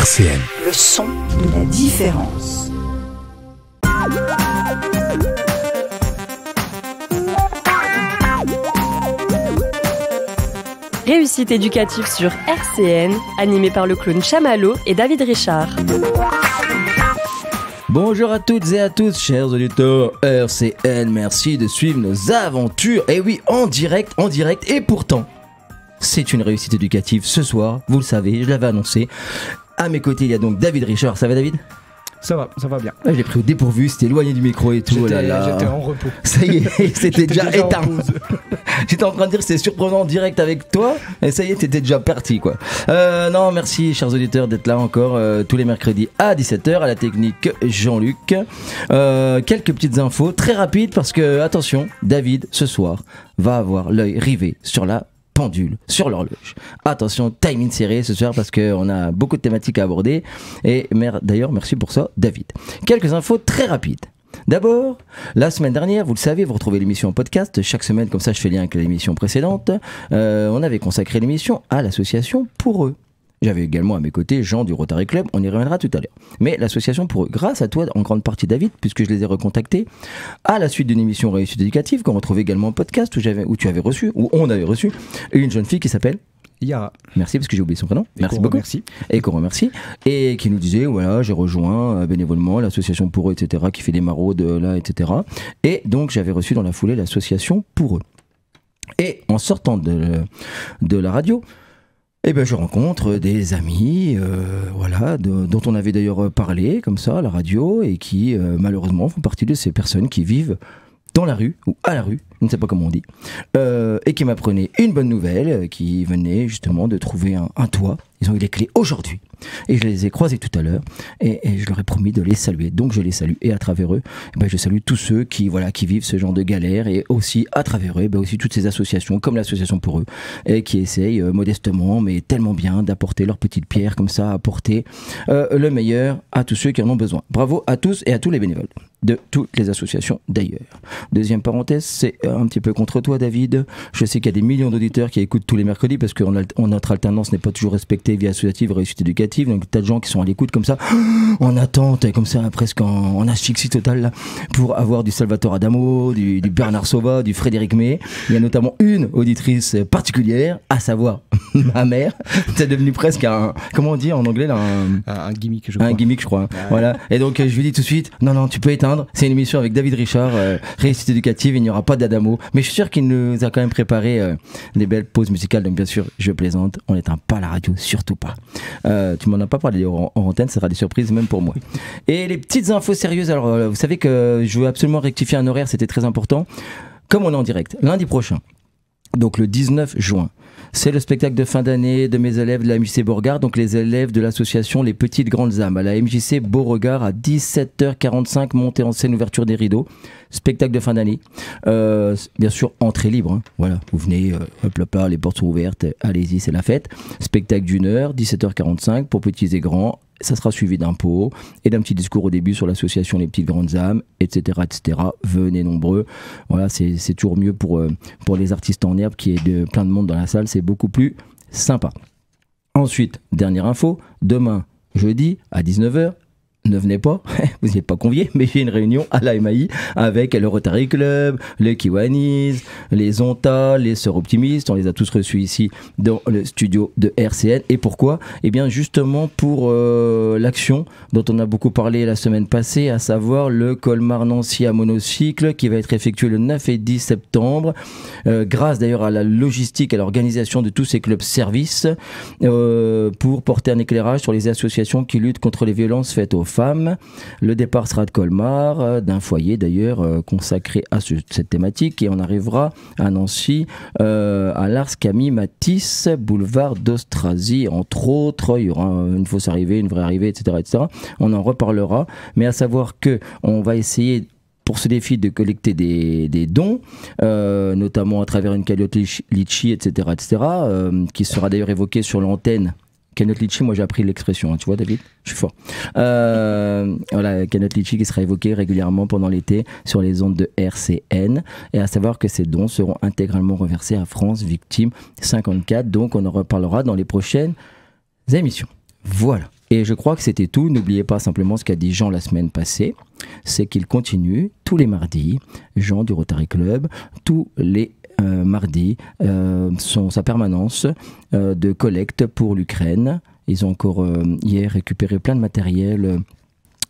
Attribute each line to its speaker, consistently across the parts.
Speaker 1: RCN.
Speaker 2: Le son de la différence.
Speaker 3: Réussite éducative sur RCN, animé par le clown Chamallow et David Richard.
Speaker 4: Bonjour à toutes et à tous, chers auditeurs RCN, merci de suivre nos aventures. Et oui, en direct, et pourtant, c'est une réussite éducative ce soir, vous le savez, je l'avais annoncé. À mes côtés, il y a donc David Richard, ça va David ?
Speaker 5: Ça va bien.
Speaker 4: Je l'ai pris au dépourvu, c'était éloigné du micro et tout.
Speaker 5: J'étais en repos.
Speaker 4: Ça y est, c'était déjà éteint.
Speaker 5: En pause.
Speaker 4: J'étais en train de dire que c'était surprenant en direct avec toi, et ça y est, t'étais déjà parti quoi. Non, merci chers auditeurs d'être là encore tous les mercredis à 17h à la technique Jean-Luc. Quelques petites infos très rapides parce que, attention, David, ce soir, va avoir l'œil rivé sur la pendule, sur l'horloge. Attention, timing serré ce soir parce qu'on a beaucoup de thématiques à aborder. Et d'ailleurs, merci pour ça, David. Quelques infos très rapides. D'abord, la semaine dernière, vous le savez, vous retrouvez l'émission en podcast. Chaque semaine, comme ça, je fais lien avec l'émission précédente. On avait consacré l'émission à l'association Pour Eux. J'avais également à mes côtés Jean du Rotary Club, on y reviendra tout à l'heure. Mais l'association Pour Eux, grâce à toi en grande partie David, puisque je les ai recontactés, à la suite d'une émission réussite éducative qu'on retrouvait également en podcast, où tu avais reçu, où on avait reçu, une jeune fille qui s'appelle
Speaker 5: Yara.
Speaker 4: Merci parce que j'ai oublié son prénom. Merci beaucoup.
Speaker 5: Merci.
Speaker 4: Et qu'on remercie. Et qui nous disait, voilà, j'ai rejoint bénévolement l'association Pour Eux, etc., qui fait des maraudes là, etc. Et donc j'avais reçu dans la foulée l'association Pour Eux. Et en sortant de la radio, eh ben, je rencontre des amis, voilà, dont on avait d'ailleurs parlé comme ça à la radio et qui malheureusement font partie de ces personnes qui vivent dans la rue ou à la rue, je ne sais pas comment on dit, et qui m'apprenaient une bonne nouvelle, qui venait justement de trouver un toit. Ils ont eu les clés aujourd'hui et je les ai croisés tout à l'heure et je leur ai promis de les saluer. Donc je les salue et à travers eux, ben, je salue tous ceux qui vivent ce genre de galère et aussi à travers eux, ben, aussi toutes ces associations comme l'association Pour Eux et qui essayent modestement mais tellement bien d'apporter leur petite pierre comme ça, apporter le meilleur à tous ceux qui en ont besoin. Bravo à tous et à tous les bénévoles de toutes les associations d'ailleurs. Deuxième parenthèse, c'est un petit peu contre toi David. Je sais qu'il y a des millions d'auditeurs qui écoutent tous les mercredis parce que notre alternance n'est pas toujours respectée via associative réussite éducative, donc t'as de gens qui sont à l'écoute comme ça en attente, comme ça presque en asphyxie totale là, pour avoir du Salvatore Adamo, du Bernard Sauvat, du Frédéric May. Il y a notamment une auditrice particulière, à savoir ma mère. C'est devenu presque un, comment on dit en anglais là,
Speaker 5: un gimmick je crois.
Speaker 4: Un gimmick je crois. Ouais. Voilà. Et donc je lui dis tout de suite, non tu peux éteindre, c'est une émission avec David Richard, réussite éducative, il n'y aura pas d'Adamo, mais je suis sûr qu'il nous a quand même préparé des belles pauses musicales, donc bien sûr je plaisante, on n'éteint pas la radio, surtout pas. Tu m'en as pas parlé en antenne, ça sera des surprises même pour moi. Et les petites infos sérieuses, alors vous savez que je veux absolument rectifier un horaire, c'était très important. Comme on est en direct, lundi prochain, donc le 19 juin, c'est le spectacle de fin d'année de mes élèves de la MJC Beauregard, donc les élèves de l'association Les Petites Grandes Âmes, à la MJC Beauregard à 17h45, montée en scène, ouverture des rideaux, spectacle de fin d'année. Bien sûr, entrée libre, hein. Voilà, vous venez, hop là, les portes sont ouvertes, allez-y, c'est la fête. Spectacle d'une heure, 17h45 pour petits et grands. Ça sera suivi d'un pot et d'un petit discours au début sur l'association Les Petites Grandes Âmes, etc., etc. Venez nombreux. Voilà, c'est toujours mieux pour les artistes en herbe qui est de plein de monde dans la salle. C'est beaucoup plus sympa. Ensuite, dernière info. Demain, jeudi, à 19h, ne venez pas, vous n'êtes pas conviés, mais j'ai une réunion à la MAI avec le Rotary Club, les Kiwanis, les Onta, les Sœurs Optimistes. On les a tous reçus ici dans le studio de RCN. Et pourquoi ? Eh bien justement pour l'action dont on a beaucoup parlé la semaine passée, à savoir le Colmar-Nancy à monocycle qui va être effectué le 9 et 10 septembre, grâce d'ailleurs à la logistique, à l'organisation de tous ces clubs services, pour porter un éclairage sur les associations qui luttent contre les violences faites aux femmes. Le départ sera de Colmar, d'un foyer d'ailleurs consacré à cette thématique, et on arrivera à Nancy, à l'Ars Camille Matisse, boulevard d'Austrasie, entre autres. Il y aura une fausse arrivée, une vraie arrivée, etc., etc. On en reparlera, mais à savoir que on va essayer pour ce défi de collecter des dons, notamment à travers une cagnotte Litchi, etc., etc., qui sera d'ailleurs évoquée sur l'antenne. Cagnotte Litchi, moi j'ai appris l'expression, hein, tu vois David, je suis fort. Voilà, Cagnotte Litchi qui sera évoquée régulièrement pendant l'été sur les ondes de RCN, et à savoir que ces dons seront intégralement reversés à France Victime 54, donc on en reparlera dans les prochaines émissions. Voilà. Et je crois que c'était tout. N'oubliez pas simplement ce qu'a dit Jean la semaine passée, c'est qu'il continue tous les mardis, Jean du Rotary Club, tous les mardis, sa permanence de collecte pour l'Ukraine. Ils ont encore hier récupéré plein de matériel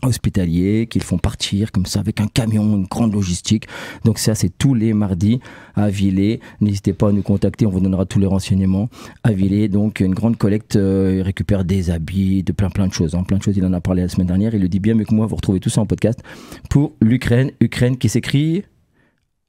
Speaker 4: hospitaliers qu'ils font partir comme ça avec un camion, une grande logistique. Donc ça, c'est tous les mardis à Villers. N'hésitez pas à nous contacter, on vous donnera tous les renseignements à Villers. Donc une grande collecte, il récupère des habits, de plein de choses. Plein de choses, il en a parlé la semaine dernière, il le dit bien mieux que moi, vous retrouvez tout ça en podcast pour l'Ukraine. Ukraine qui s'écrit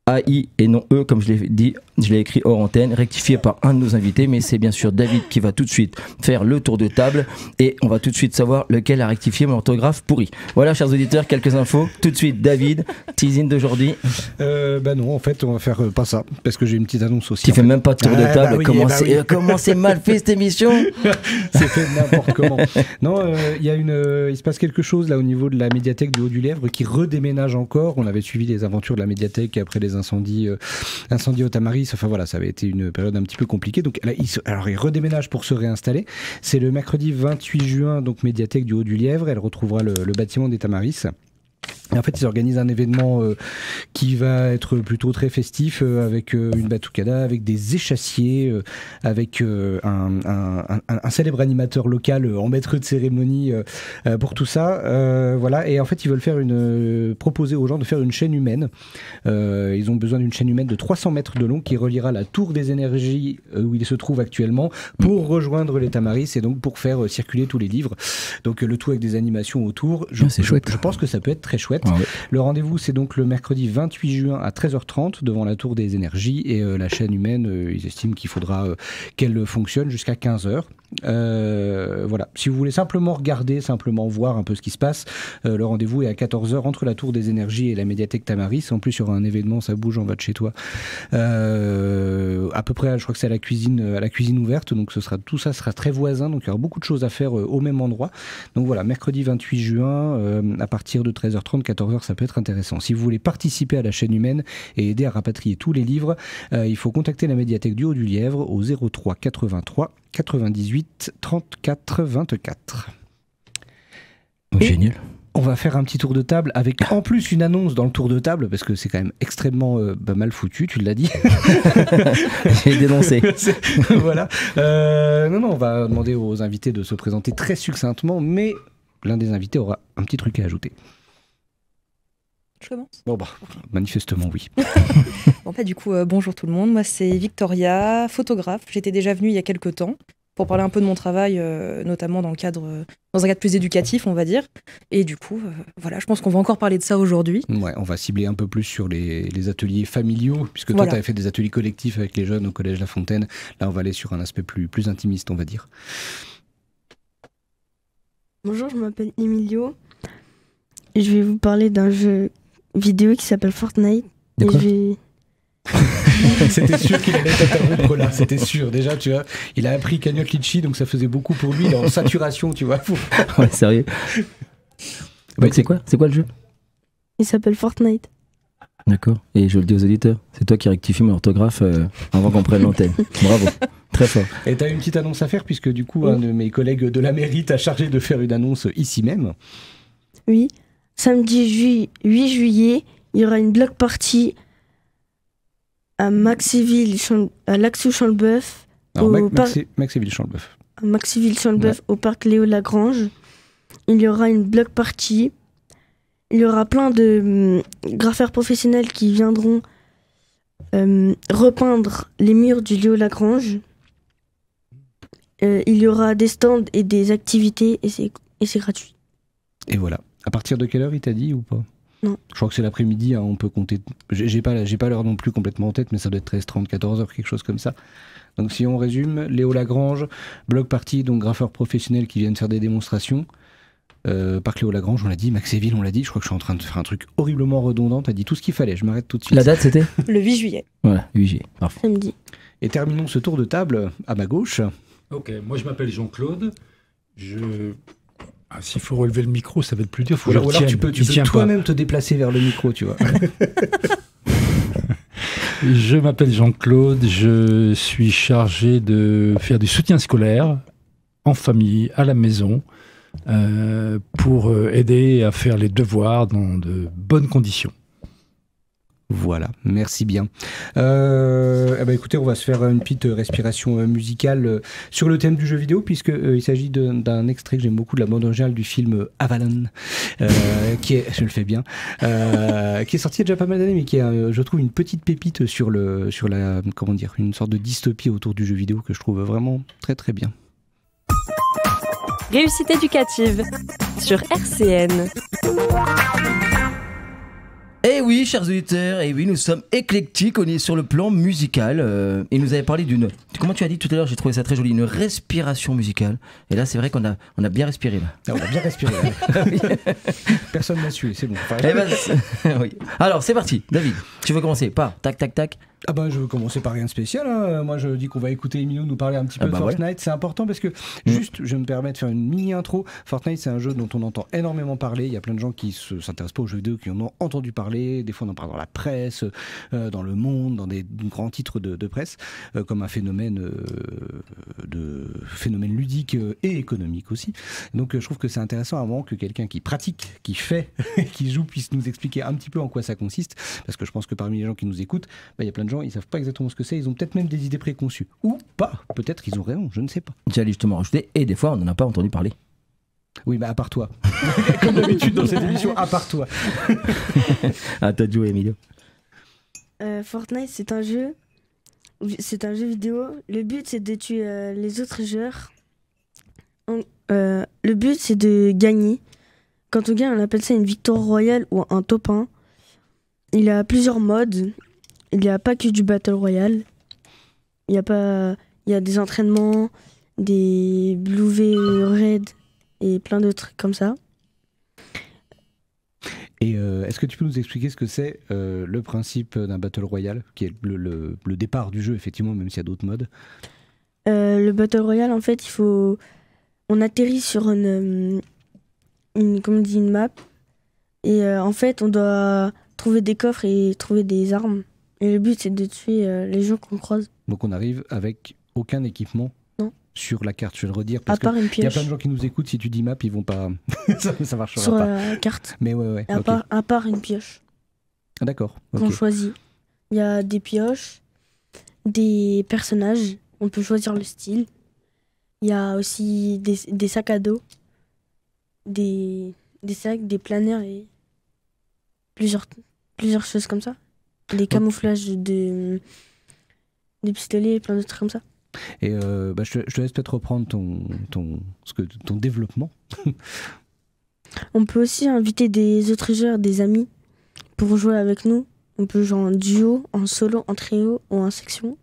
Speaker 4: AI et non E, comme je l'ai dit, je l'ai écrit hors antenne, rectifié par un de nos invités, mais c'est bien sûr David qui va tout de suite faire le tour de table et on va tout de suite savoir lequel a rectifié mon orthographe pourri. Voilà, chers auditeurs, quelques infos. Tout de suite, David, teasing d'aujourd'hui.
Speaker 5: Non, en fait, on va faire pas ça, parce que j'ai une petite annonce aussi.
Speaker 4: Tu fais même pas de tour de table,
Speaker 5: oui.
Speaker 4: Comment c'est mal fait cette émission.
Speaker 5: C'est fait n'importe comment. Non, il se passe quelque chose là au niveau de la médiathèque du Haut-du-Lièvre qui redéménage encore. On avait suivi les aventures de la médiathèque après les incendies au Tamaris. Enfin voilà, ça avait été une période un petit peu compliquée. Donc là, il redéménage pour se réinstaller. C'est le mercredi 28 juin, donc médiathèque du Haut-du-Lièvre. Elle retrouvera le bâtiment des Tamaris. Et en fait, ils organisent un événement qui va être plutôt très festif, avec une batucada, avec des échassiers, avec un célèbre animateur local en maître de cérémonie pour tout ça. Voilà. Et en fait, ils veulent proposer aux gens de faire une chaîne humaine. Ils ont besoin d'une chaîne humaine de 300 mètres de long qui reliera la tour des énergies où il se trouve actuellement pour rejoindre les Tamaris et donc pour faire circuler tous les livres. Donc le tout avec des animations autour.
Speaker 4: C'est chouette.
Speaker 5: Je pense que ça peut être très chouette.
Speaker 4: Ah ouais.
Speaker 5: Le rendez-vous, c'est donc le mercredi 28 juin à 13h30 devant la Tour des Énergies et la chaîne humaine, ils estiment qu'il faudra qu'elle fonctionne jusqu'à 15h. Voilà. Si vous voulez simplement regarder, simplement voir un peu ce qui se passe, le rendez-vous est à 14h entre la Tour des Énergies et la médiathèque Tamaris. En plus, il y aura un événement, ça bouge en bas de chez toi. À peu près, je crois que c'est à la cuisine ouverte, donc tout ça sera très voisin, donc il y aura beaucoup de choses à faire au même endroit. Donc voilà, mercredi 28 juin, à partir de 13h30, 14h, ça peut être intéressant. Si vous voulez participer à la chaîne humaine et aider à rapatrier tous les livres, il faut contacter la médiathèque du Haut-du-Lièvre au 03 83 98 34 24.
Speaker 4: Génial.
Speaker 5: On va faire un petit tour de table avec en plus une annonce dans le tour de table parce que c'est quand même extrêmement mal foutu, tu l'as dit.
Speaker 4: J'ai dénoncé.
Speaker 5: Voilà. Non, on va demander aux invités de se présenter très succinctement, mais l'un des invités aura un petit truc à ajouter.
Speaker 1: Je commence ?
Speaker 5: Bon manifestement oui.
Speaker 1: Du coup, bonjour tout le monde. Moi, c'est Victoria, photographe. J'étais déjà venue il y a quelques temps pour parler un peu de mon travail, notamment dans un cadre plus éducatif, on va dire. Et du coup, voilà, je pense qu'on va encore parler de ça aujourd'hui.
Speaker 5: Ouais, on va cibler un peu plus sur les ateliers familiaux, puisque toi, tu avais fait des ateliers collectifs avec les jeunes au Collège La Fontaine. Là, on va aller sur un aspect plus intimiste, on va dire.
Speaker 6: Bonjour, je m'appelle Emilio. Je vais vous parler d'un jeu vidéo qui s'appelle Fortnite.
Speaker 5: C'était sûr qu'il allait t'interrompre là, c'était sûr. Déjà, tu vois, il a appris Cagnotte Litchi, donc ça faisait beaucoup pour lui. Il est en saturation, tu vois.
Speaker 4: Ouais, sérieux. Donc c'est quoi le jeu ?
Speaker 6: Il s'appelle Fortnite.
Speaker 4: D'accord. Et je le dis aux auditeurs, c'est toi qui rectifie mon orthographe avant qu'on prenne l'antenne. Bravo. Très fort.
Speaker 5: Et tu as une petite annonce à faire, puisque du coup, un de mes collègues de la mairie t'a chargé de faire une annonce ici même.
Speaker 6: Oui. Samedi 8 juillet, il y aura une block party à Laxou-Champ-le-Bœuf.
Speaker 5: Maxéville-Champ-le-Bœuf.
Speaker 6: À Maxéville-Champ-le-Bœuf, au parc Léo Lagrange. Il y aura une block party. Il y aura plein de graffeurs professionnels qui viendront repeindre les murs du Léo Lagrange. Il y aura des stands et des activités et c'est gratuit.
Speaker 5: Et voilà. À partir de quelle heure il t'a dit ou pas ?
Speaker 6: Non.
Speaker 5: Je crois que c'est l'après-midi, hein, on peut compter. J'ai pas l'heure non plus complètement en tête, mais ça doit être 13h30, 14h, quelque chose comme ça. Donc si on résume, Léo Lagrange, bloc party, donc graffeurs professionnels qui viennent faire des démonstrations. Parc Léo Lagrange, on l'a dit, Maxéville, on l'a dit. Je crois que je suis en train de faire un truc horriblement redondant. T'as dit tout ce qu'il fallait, je m'arrête tout de suite.
Speaker 4: La date c'était ?
Speaker 1: Le 8 juillet.
Speaker 4: Ouais, 8 juillet, parfait.
Speaker 6: Samedi.
Speaker 5: Et terminons ce tour de table à ma gauche.
Speaker 7: Ok, moi je m'appelle Jean-Claude. S'il faut relever le micro, ça va être plus dur. Faut que je
Speaker 5: alors tu peux toi-même te déplacer vers le micro, tu vois.
Speaker 7: Je m'appelle Jean-Claude, je suis chargé de faire du soutien scolaire en famille, à la maison, pour aider à faire les devoirs dans de bonnes conditions.
Speaker 5: Voilà, merci bien. Écoutez, on va se faire une petite respiration musicale sur le thème du jeu vidéo, puisqu'il s'agit d'un extrait que j'aime beaucoup de la bande originale du film Avalon, qui est, je le fais bien, qui est sorti il y a déjà pas mal d'années, mais qui est, je trouve, une petite pépite sur la, comment dire, une sorte de dystopie autour du jeu vidéo que je trouve vraiment très très bien.
Speaker 3: Réussite éducative sur RCN.
Speaker 4: Eh oui, chers auditeurs, et oui, nous sommes éclectiques, on est sur le plan musical. Et nous avait parlé d'une, comment tu as dit tout à l'heure, j'ai trouvé ça très joli, une respiration musicale. Et là, c'est vrai qu'on a bien respiré là.
Speaker 5: Ah, on a bien respiré. Personne n'a su, c'est bon. Enfin,
Speaker 4: oui. Alors, c'est parti, David. Tu veux commencer par tac tac tac.
Speaker 5: Ah bah je veux commencer par rien de spécial, hein. Moi je dis qu'on va écouter Emilio nous parler un petit peu de Fortnite, voilà. C'est important parce que juste je me permets de faire une mini intro. Fortnite c'est un jeu dont on entend énormément parler, il y a plein de gens qui s'intéressent pas aux jeux vidéo qui en ont entendu parler, des fois on en parle dans la presse, dans Le Monde, dans des grands titres de presse, comme un phénomène ludique et économique aussi. Donc je trouve que c'est intéressant avant que quelqu'un qui pratique, qui fait, qui joue puisse nous expliquer un petit peu en quoi ça consiste, parce que je pense que parmi les gens qui nous écoutent, il y a plein de gens, ils savent pas exactement ce que c'est, ils ont peut-être même des idées préconçues. Ou pas, peut-être qu'ils ont raison, je ne sais pas.
Speaker 4: J'allais justement rajouter, et des fois on n'en a pas entendu parler.
Speaker 5: Oui, à part toi. Comme d'habitude dans cette émission, à part toi.
Speaker 4: À toi de jouer, Emilio.
Speaker 6: Fortnite, c'est un jeu vidéo. Le but, c'est de tuer les autres joueurs. Le but, c'est de gagner. Quand on gagne, on appelle ça une victoire royale ou un top 1. Il y a plusieurs modes. Il n'y a pas que du Battle Royale. Il y a des entraînements, des Blue V Red et plein d'autres trucs comme ça.
Speaker 5: Et est-ce que tu peux nous expliquer ce que c'est le principe d'un Battle Royale, qui est le départ du jeu, effectivement, même s'il y a d'autres modes?
Speaker 6: Le Battle Royale, en fait, on atterrit sur une map. Et en fait, on doit trouver des coffres et trouver des armes. Et le but, c'est de tuer les gens qu'on croise. Donc
Speaker 5: on arrive avec aucun équipement sur la carte, je vais le redire.
Speaker 6: Parce qu'il y
Speaker 5: a plein de gens qui nous écoutent, si tu dis map, ils vont pas... ça marchera
Speaker 6: sur
Speaker 5: pas.
Speaker 6: Sur la carte.
Speaker 5: Mais ouais.
Speaker 6: À part une pioche.
Speaker 5: Ah, d'accord.
Speaker 6: Qu'on choisit. Il y a des pioches, des personnages, on peut choisir le style. Il y a aussi des sacs à dos, des sacs, des planeurs et plusieurs choses comme ça. Des camouflages de pistolets et plein d'autres trucs comme ça.
Speaker 5: Et je te laisse peut-être reprendre ton développement.
Speaker 6: On peut aussi inviter des autres joueurs, des amis, pour jouer avec nous. On peut jouer en duo, en solo, en trio ou en section.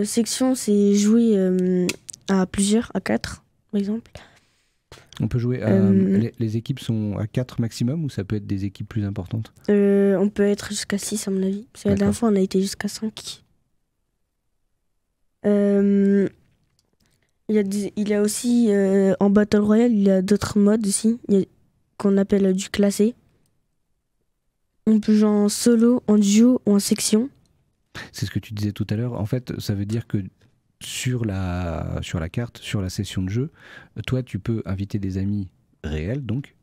Speaker 6: Section, c'est jouer à plusieurs, à 4 par exemple.
Speaker 5: On peut jouer les équipes sont à 4 maximum ou ça peut être des équipes plus importantes?
Speaker 6: On peut être jusqu'à 6 à mon avis. Parce que la dernière fois on a été jusqu'à 5. Il y a aussi en Battle Royale, il y a d'autres modes aussi qu'on appelle du classé. On peut jouer en solo, en duo ou en section.
Speaker 5: C'est ce que tu disais tout à l'heure. En fait, ça veut dire que sur la carte, sur la session de jeu, toi, tu peux inviter des amis réels, donc,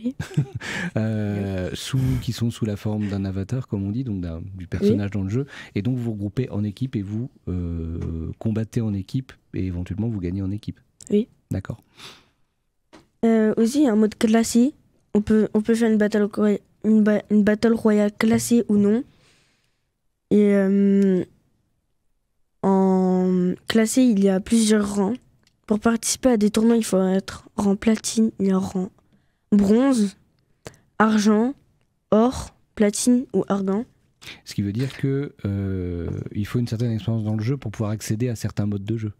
Speaker 6: oui.
Speaker 5: qui sont sous la forme d'un avatar, comme on dit, donc du personnage dans le jeu, et donc vous regroupez en équipe et vous combattez en équipe et éventuellement vous gagnez en équipe.
Speaker 6: Oui.
Speaker 5: D'accord.
Speaker 6: Aussi, un mode classé. On peut faire une battle royale classée ou non. Et en classé, il y a plusieurs rangs. Pour participer à des tournois, il faut être rang platine, il y a rang bronze, argent, or, platine ou argent.
Speaker 5: Ce qui veut dire que il faut une certaine expérience dans le jeu pour pouvoir accéder à certains modes de jeu.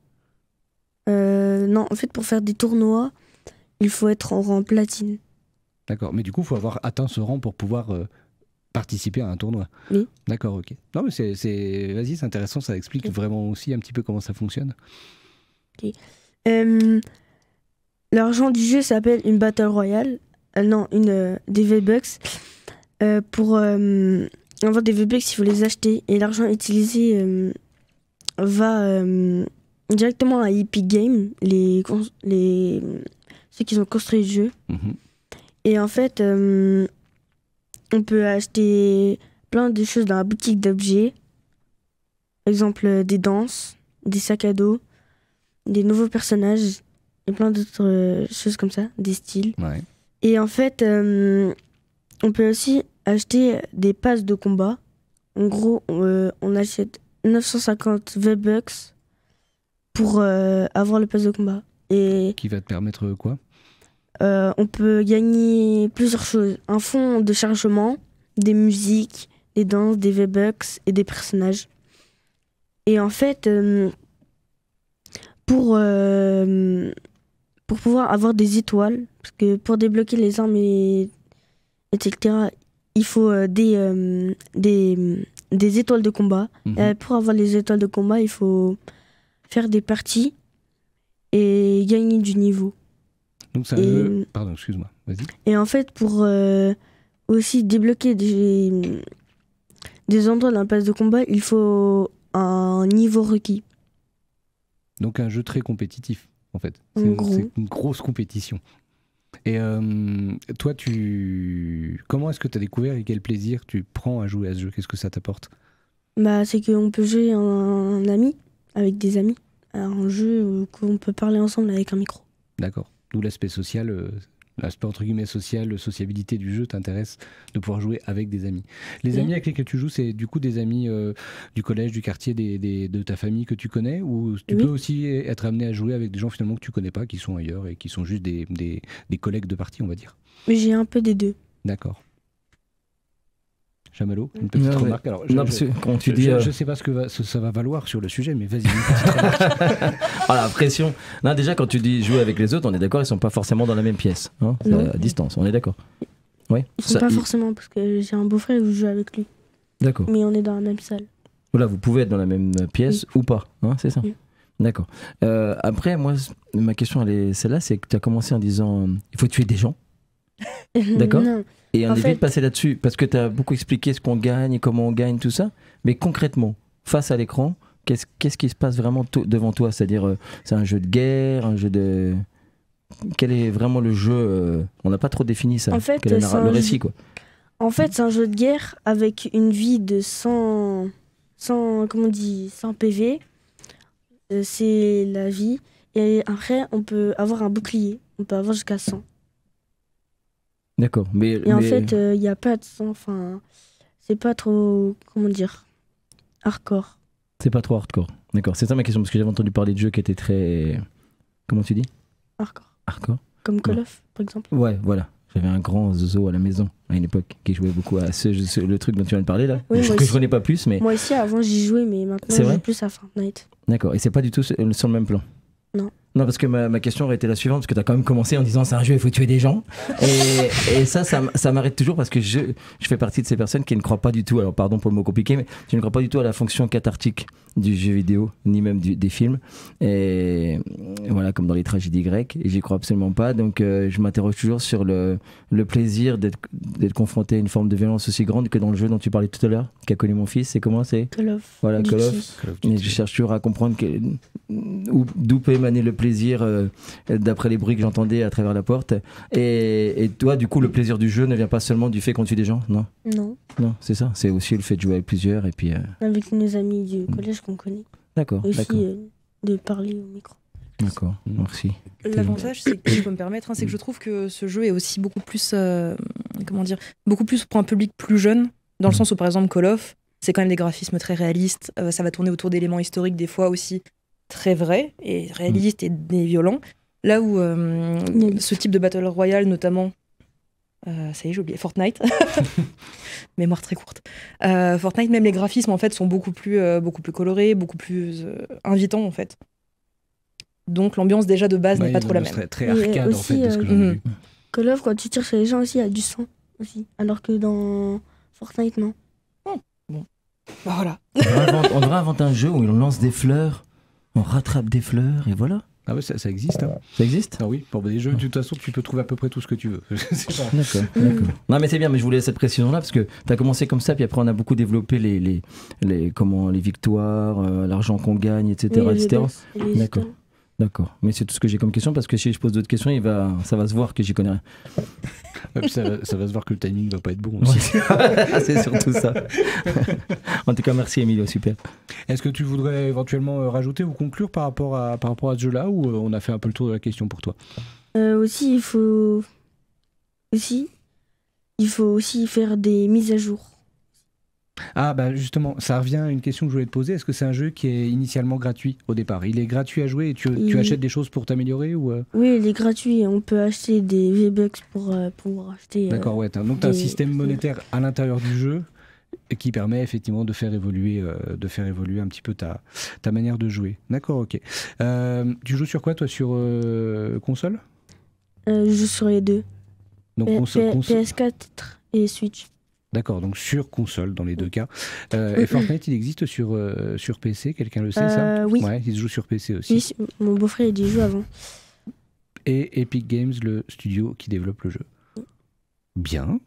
Speaker 6: Non, en fait, pour faire des tournois, il faut être en rang platine.
Speaker 5: D'accord, mais du coup, il faut avoir atteint ce rang pour pouvoir participer à un tournoi.
Speaker 6: Oui.
Speaker 5: D'accord, ok. Non, mais vas-y, c'est intéressant, ça explique vraiment aussi un petit peu comment ça fonctionne.
Speaker 6: Ok. L'argent du jeu s'appelle une Battle Royale. Des V-Bucks. Pour avoir des V-Bucks, il faut les acheter. Et l'argent utilisé va directement à Epic Games, ceux qui ont construit le jeu.
Speaker 5: Mhm.
Speaker 6: Et en fait, on peut acheter plein de choses dans la boutique d'objets. Par exemple, des danses, des sacs à dos, des nouveaux personnages et plein d'autres choses comme ça, des styles.
Speaker 5: Ouais.
Speaker 6: Et en fait, on peut aussi acheter des passes de combat. En gros, on achète 950 V-Bucks pour avoir le pass de combat. Et
Speaker 5: Qui va te permettre quoi?
Speaker 6: on peut gagner plusieurs choses. Un fonds de chargement, des musiques, des danses, des V-Bucks et des personnages. Et en fait, pour pouvoir avoir des étoiles, parce que pour débloquer les armes, etc., il faut des étoiles de combat.
Speaker 5: Mhm.
Speaker 6: Et pour avoir les étoiles de combat, il faut faire des parties et gagner du niveau.
Speaker 5: Donc c'est un jeu... Pardon, excuse-moi, vas-y.
Speaker 6: Et en fait, pour aussi débloquer des endroits dans la place de combat, il faut un niveau requis.
Speaker 5: Donc un jeu très compétitif, en fait.
Speaker 6: En
Speaker 5: C'est
Speaker 6: gros.
Speaker 5: c'est une grosse compétition. Et toi, comment est-ce que tu as découvert et quel plaisir tu prends à jouer à ce jeu? Qu'est-ce que ça t'apporte?
Speaker 6: Bah, c'est qu'on peut jouer un ami, avec des amis, à un jeu qu'on peut parler ensemble avec un micro.
Speaker 5: D'accord. D'où l'aspect social, l'aspect entre guillemets social, sociabilité du jeu t'intéresse de pouvoir jouer avec des amis. Les
Speaker 6: Oui.
Speaker 5: amis avec lesquels tu joues, c'est du coup des amis du collège, du quartier, de ta famille que tu connais, ou tu
Speaker 6: Oui.
Speaker 5: peux aussi être amené à jouer avec des gens finalement que tu connais pas, qui sont ailleurs et qui sont juste des collègues de partie, on va dire.
Speaker 6: Mais j'ai un peu des deux.
Speaker 5: D'accord. Chamallow, une petite
Speaker 4: Non, mais-
Speaker 5: remarque. Alors,
Speaker 4: Non, parce que quand tu dis.
Speaker 5: je sais pas ce que ça va valoir sur le sujet, mais vas-y, une petite remarque.
Speaker 4: Ah, la pression. Non, déjà, quand tu dis jouer avec les autres, on est d'accord, ils sont pas forcément dans la même pièce. Hein, c'est
Speaker 6: Non.
Speaker 4: à distance, on est d'accord. Oui.
Speaker 6: Ils sont pas forcément, parce que j'ai un beau-frère et je joue avec lui.
Speaker 4: D'accord.
Speaker 6: Mais on est dans la même salle.
Speaker 4: Voilà, vous pouvez être dans la même pièce ou pas, hein, c'est ça.
Speaker 6: Oui.
Speaker 4: D'accord. Après, moi, ma question, elle est celle-là, c'est que tu as commencé en disant il faut tuer des gens. D'accord.
Speaker 6: Non.
Speaker 4: Et on
Speaker 6: En
Speaker 4: est
Speaker 6: fait-
Speaker 4: vite passé là-dessus, parce que tu as beaucoup expliqué ce qu'on gagne et comment on gagne, tout ça. Mais concrètement, face à l'écran, qu'est-ce qui se passe vraiment devant toi? C'est-à-dire, c'est un jeu de guerre, un jeu de... Quel est vraiment le jeu On n'a pas trop défini ça.
Speaker 6: En fait,
Speaker 4: Quel est
Speaker 6: c'est
Speaker 4: le
Speaker 6: un
Speaker 4: récit,
Speaker 6: jeu-
Speaker 4: quoi.
Speaker 6: En fait, c'est un jeu de guerre avec une vie de 100 comment on dit, 100 PV. C'est la vie. Et après, on peut avoir un bouclier. On peut avoir jusqu'à 100.
Speaker 4: D'accord.
Speaker 6: Et en fait, il n'y a pas de 100. Enfin, c'est pas trop, comment dire, hardcore.
Speaker 4: c'est pas trop hardcore. D'accord. C'est ça ma question, parce que j'avais entendu parler de jeux qui étaient très... Comment tu dis?
Speaker 6: Hardcore.
Speaker 4: Hardcore.
Speaker 6: Comme Call
Speaker 4: Ouais.
Speaker 6: of, par exemple.
Speaker 4: Ouais, voilà. J'avais un grand zozo à la maison à une époque qui jouait beaucoup à le truc dont tu viens de parler là.
Speaker 6: Oui, moi
Speaker 4: que je
Speaker 6: aussi.
Speaker 4: connais pas plus, mais
Speaker 6: Moi aussi, avant, j'y jouais, mais maintenant,
Speaker 4: C'est
Speaker 6: je
Speaker 4: vrai
Speaker 6: joue plus à Fortnite.
Speaker 4: d'accord. Et c'est pas du tout sur le même plan.
Speaker 6: Non.
Speaker 4: Non, parce que ma question aurait été la suivante, parce que tu as quand même commencé en disant c'est un jeu, il faut tuer des gens. Et ça m'arrête toujours parce que je fais partie de ces personnes qui ne croient pas du tout, alors pardon pour le mot compliqué, mais je ne crois pas du tout à la fonction cathartique du jeu vidéo, ni même des films. Et voilà, comme dans les tragédies grecques, et j'y crois absolument pas. Donc je m'interroge toujours sur le plaisir d'être confronté à une forme de violence aussi grande que dans le jeu dont tu parlais tout à l'heure, qu'a connu mon fils. C'est comment c'est
Speaker 6: Call of.
Speaker 4: Voilà, Call of.
Speaker 6: Duty.
Speaker 5: Call of
Speaker 4: Et
Speaker 5: Duty.
Speaker 4: je cherche toujours à comprendre d'où peut émaner le plaisir d'après les bruits que j'entendais à travers la porte. Et toi, du coup, le plaisir du jeu ne vient pas seulement du fait qu'on tue des gens, non?
Speaker 6: Non,
Speaker 4: Non, c'est ça. C'est aussi le fait de jouer avec plusieurs et puis.
Speaker 6: avec nos amis du collège qu'on connaît.
Speaker 4: D'accord,
Speaker 6: Aussi
Speaker 4: d'accord,
Speaker 6: de parler au micro.
Speaker 4: d'accord. Merci.
Speaker 1: L'avantage, c'est que, si je peux me permettre, hein, c'est que je trouve que ce jeu est aussi beaucoup plus, comment dire, beaucoup plus pour un public plus jeune, dans le sens où, par exemple, Call of, c'est quand même des graphismes très réalistes, ça va tourner autour d'éléments historiques, des fois aussi très vrais et réalistes et violents. Là où ce type de Battle Royale, notamment, ça y est, j'ai oublié, Fortnite, mémoire très courte. Fortnite, même les graphismes, en fait, sont beaucoup plus colorés, beaucoup plus invitants, en fait. Donc l'ambiance déjà de base n'est
Speaker 5: Ouais,
Speaker 1: pas trop la
Speaker 5: une
Speaker 1: même.
Speaker 5: ambiance Très
Speaker 6: Et
Speaker 5: arcade en
Speaker 6: aussi,
Speaker 5: fait de ce que j'en ai
Speaker 1: mhm.
Speaker 5: vu.
Speaker 6: Call of, quand tu tires sur les gens aussi, il y a du sang aussi. Alors que dans Fortnite, non.
Speaker 1: Voilà.
Speaker 4: On devrait inventer un jeu où on lance des fleurs, on rattrape des fleurs et voilà.
Speaker 5: Ah ouais, ça existe. Hein.
Speaker 4: Ça existe?
Speaker 5: Ah oui, pour des jeux, de toute façon, tu peux trouver à peu près tout ce que tu veux.
Speaker 4: D'accord. Non, mais c'est bien, mais je voulais cette précision-là parce que tu as commencé comme ça, puis après, on a beaucoup développé les victoires, l'argent qu'on gagne, etc.
Speaker 6: Oui,
Speaker 4: etc.
Speaker 6: les
Speaker 4: D'accord.
Speaker 6: jetons.
Speaker 4: D'accord. Mais c'est tout ce que j'ai comme question parce que si je pose d'autres questions, ça va se voir que j'y connais rien.
Speaker 5: Ouais, puis ça va se voir que le timing va pas être bon aussi.
Speaker 4: Ouais. C'est surtout ça. En tout cas, merci Emilio, super.
Speaker 5: Est-ce que tu voudrais éventuellement rajouter ou conclure par rapport à ce jeu-là, ou on a fait un peu le tour de la question pour toi?
Speaker 6: Aussi, il faut aussi faire des mises à jour.
Speaker 5: Ah bah justement, ça revient à une question que je voulais te poser. Est-ce que c'est un jeu qui est initialement gratuit au départ? Il est gratuit à jouer et tu achètes des choses pour t'améliorer ou
Speaker 6: Oui, il est gratuit. On peut acheter des V-Bucks pour pouvoir acheter...
Speaker 5: D'accord, ouais. Donc tu as un
Speaker 6: des-
Speaker 5: système monétaire à l'intérieur du jeu qui permet effectivement de faire évoluer un petit peu ta manière de jouer. D'accord, ok. Tu joues sur quoi toi? Sur console?
Speaker 6: Je joue sur les deux.
Speaker 5: Donc
Speaker 6: PS4 et Switch.
Speaker 5: D'accord, donc sur console dans les deux cas. Et Fortnite, il existe sur PC, quelqu'un le sait ça?
Speaker 6: Oui.
Speaker 5: Ouais, il se joue sur PC aussi.
Speaker 6: Oui, mon beau-frère il y joue avant.
Speaker 5: Et Epic Games, le studio qui développe le jeu. Bien.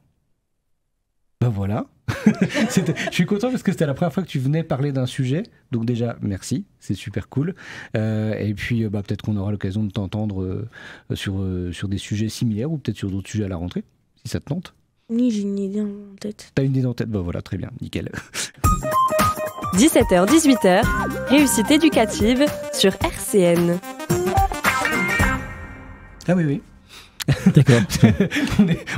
Speaker 5: Ben voilà. Je suis content parce que c'était la première fois que tu venais parler d'un sujet. Donc déjà, merci, c'est super cool. Et puis peut-être qu'on aura l'occasion de t'entendre sur des sujets similaires ou peut-être sur d'autres sujets à la rentrée, si ça te tente.
Speaker 6: Oui, j'ai une idée en tête.
Speaker 5: T'as une idée en tête? Ben voilà, très bien, nickel.
Speaker 3: 17h, 18h, réussite éducative sur RCN.
Speaker 5: Ah oui, oui.
Speaker 4: D'accord.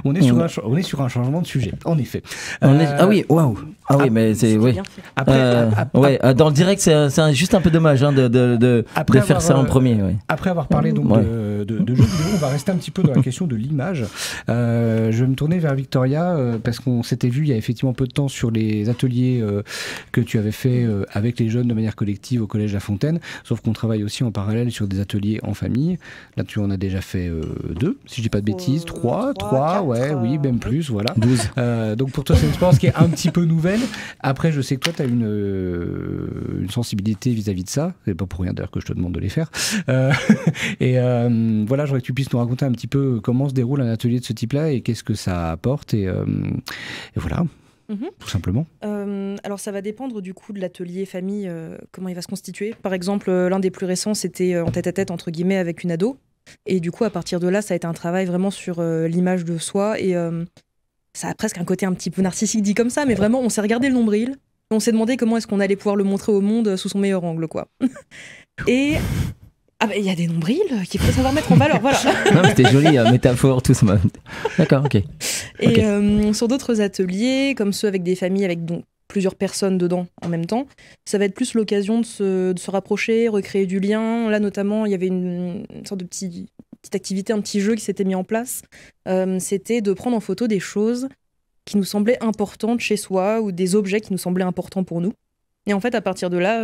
Speaker 5: on est sur un changement de sujet, en effet.
Speaker 4: Ah oui, waouh. Ah oui, mais c'est oui. Dans le direct, c'est juste un peu dommage de faire ça en premier. Ouais.
Speaker 5: Après avoir parlé donc de jeux vidéo, on va rester un petit peu dans la question de l'image. Je vais me tourner vers Victoria parce qu'on s'était vu il y a effectivement peu de temps sur les ateliers que tu avais fait avec les jeunes de manière collective au Collège La Fontaine. Sauf qu'on travaille aussi en parallèle sur des ateliers en famille. Là, tu en as déjà fait 2, si je dis pas de bêtises, 3, 4, ouais, oui, même plus, voilà.
Speaker 4: 12.
Speaker 5: Donc pour toi, c'est une expérience qui est un petit peu nouvelle. Après, je sais que toi, tu as une sensibilité vis-à-vis de ça. C'est pas pour rien d'ailleurs que je te demande de les faire. Voilà, j'aurais que tu puisses nous raconter un petit peu comment se déroule un atelier de ce type-là et qu'est-ce que ça apporte. Et voilà, tout simplement.
Speaker 1: Alors ça va dépendre du coup de l'atelier famille, comment il va se constituer. Par exemple, l'un des plus récents, c'était en tête-à-tête entre guillemets avec une ado. Et du coup, à partir de là, ça a été un travail vraiment sur l'image de soi. Et ça a presque un côté un petit peu narcissique dit comme ça, mais vraiment, on s'est regardé le nombril. Et on s'est demandé comment est-ce qu'on allait pouvoir le montrer au monde sous son meilleur angle, quoi. Et il y a des nombrils qu'il faut savoir mettre en valeur, voilà.
Speaker 4: Non, mais c'était joli, métaphore, tout ça. D'accord, ok.
Speaker 1: Et sur d'autres ateliers, comme ceux avec des familles avec donc plusieurs personnes dedans en même temps, ça va être plus l'occasion de se rapprocher, recréer du lien. Là, notamment, il y avait une sorte de petite activité, un petit jeu qui s'était mis en place. C'était de prendre en photo des choses qui nous semblaient importantes chez soi ou des objets qui nous semblaient importants pour nous. Et en fait, à partir de là,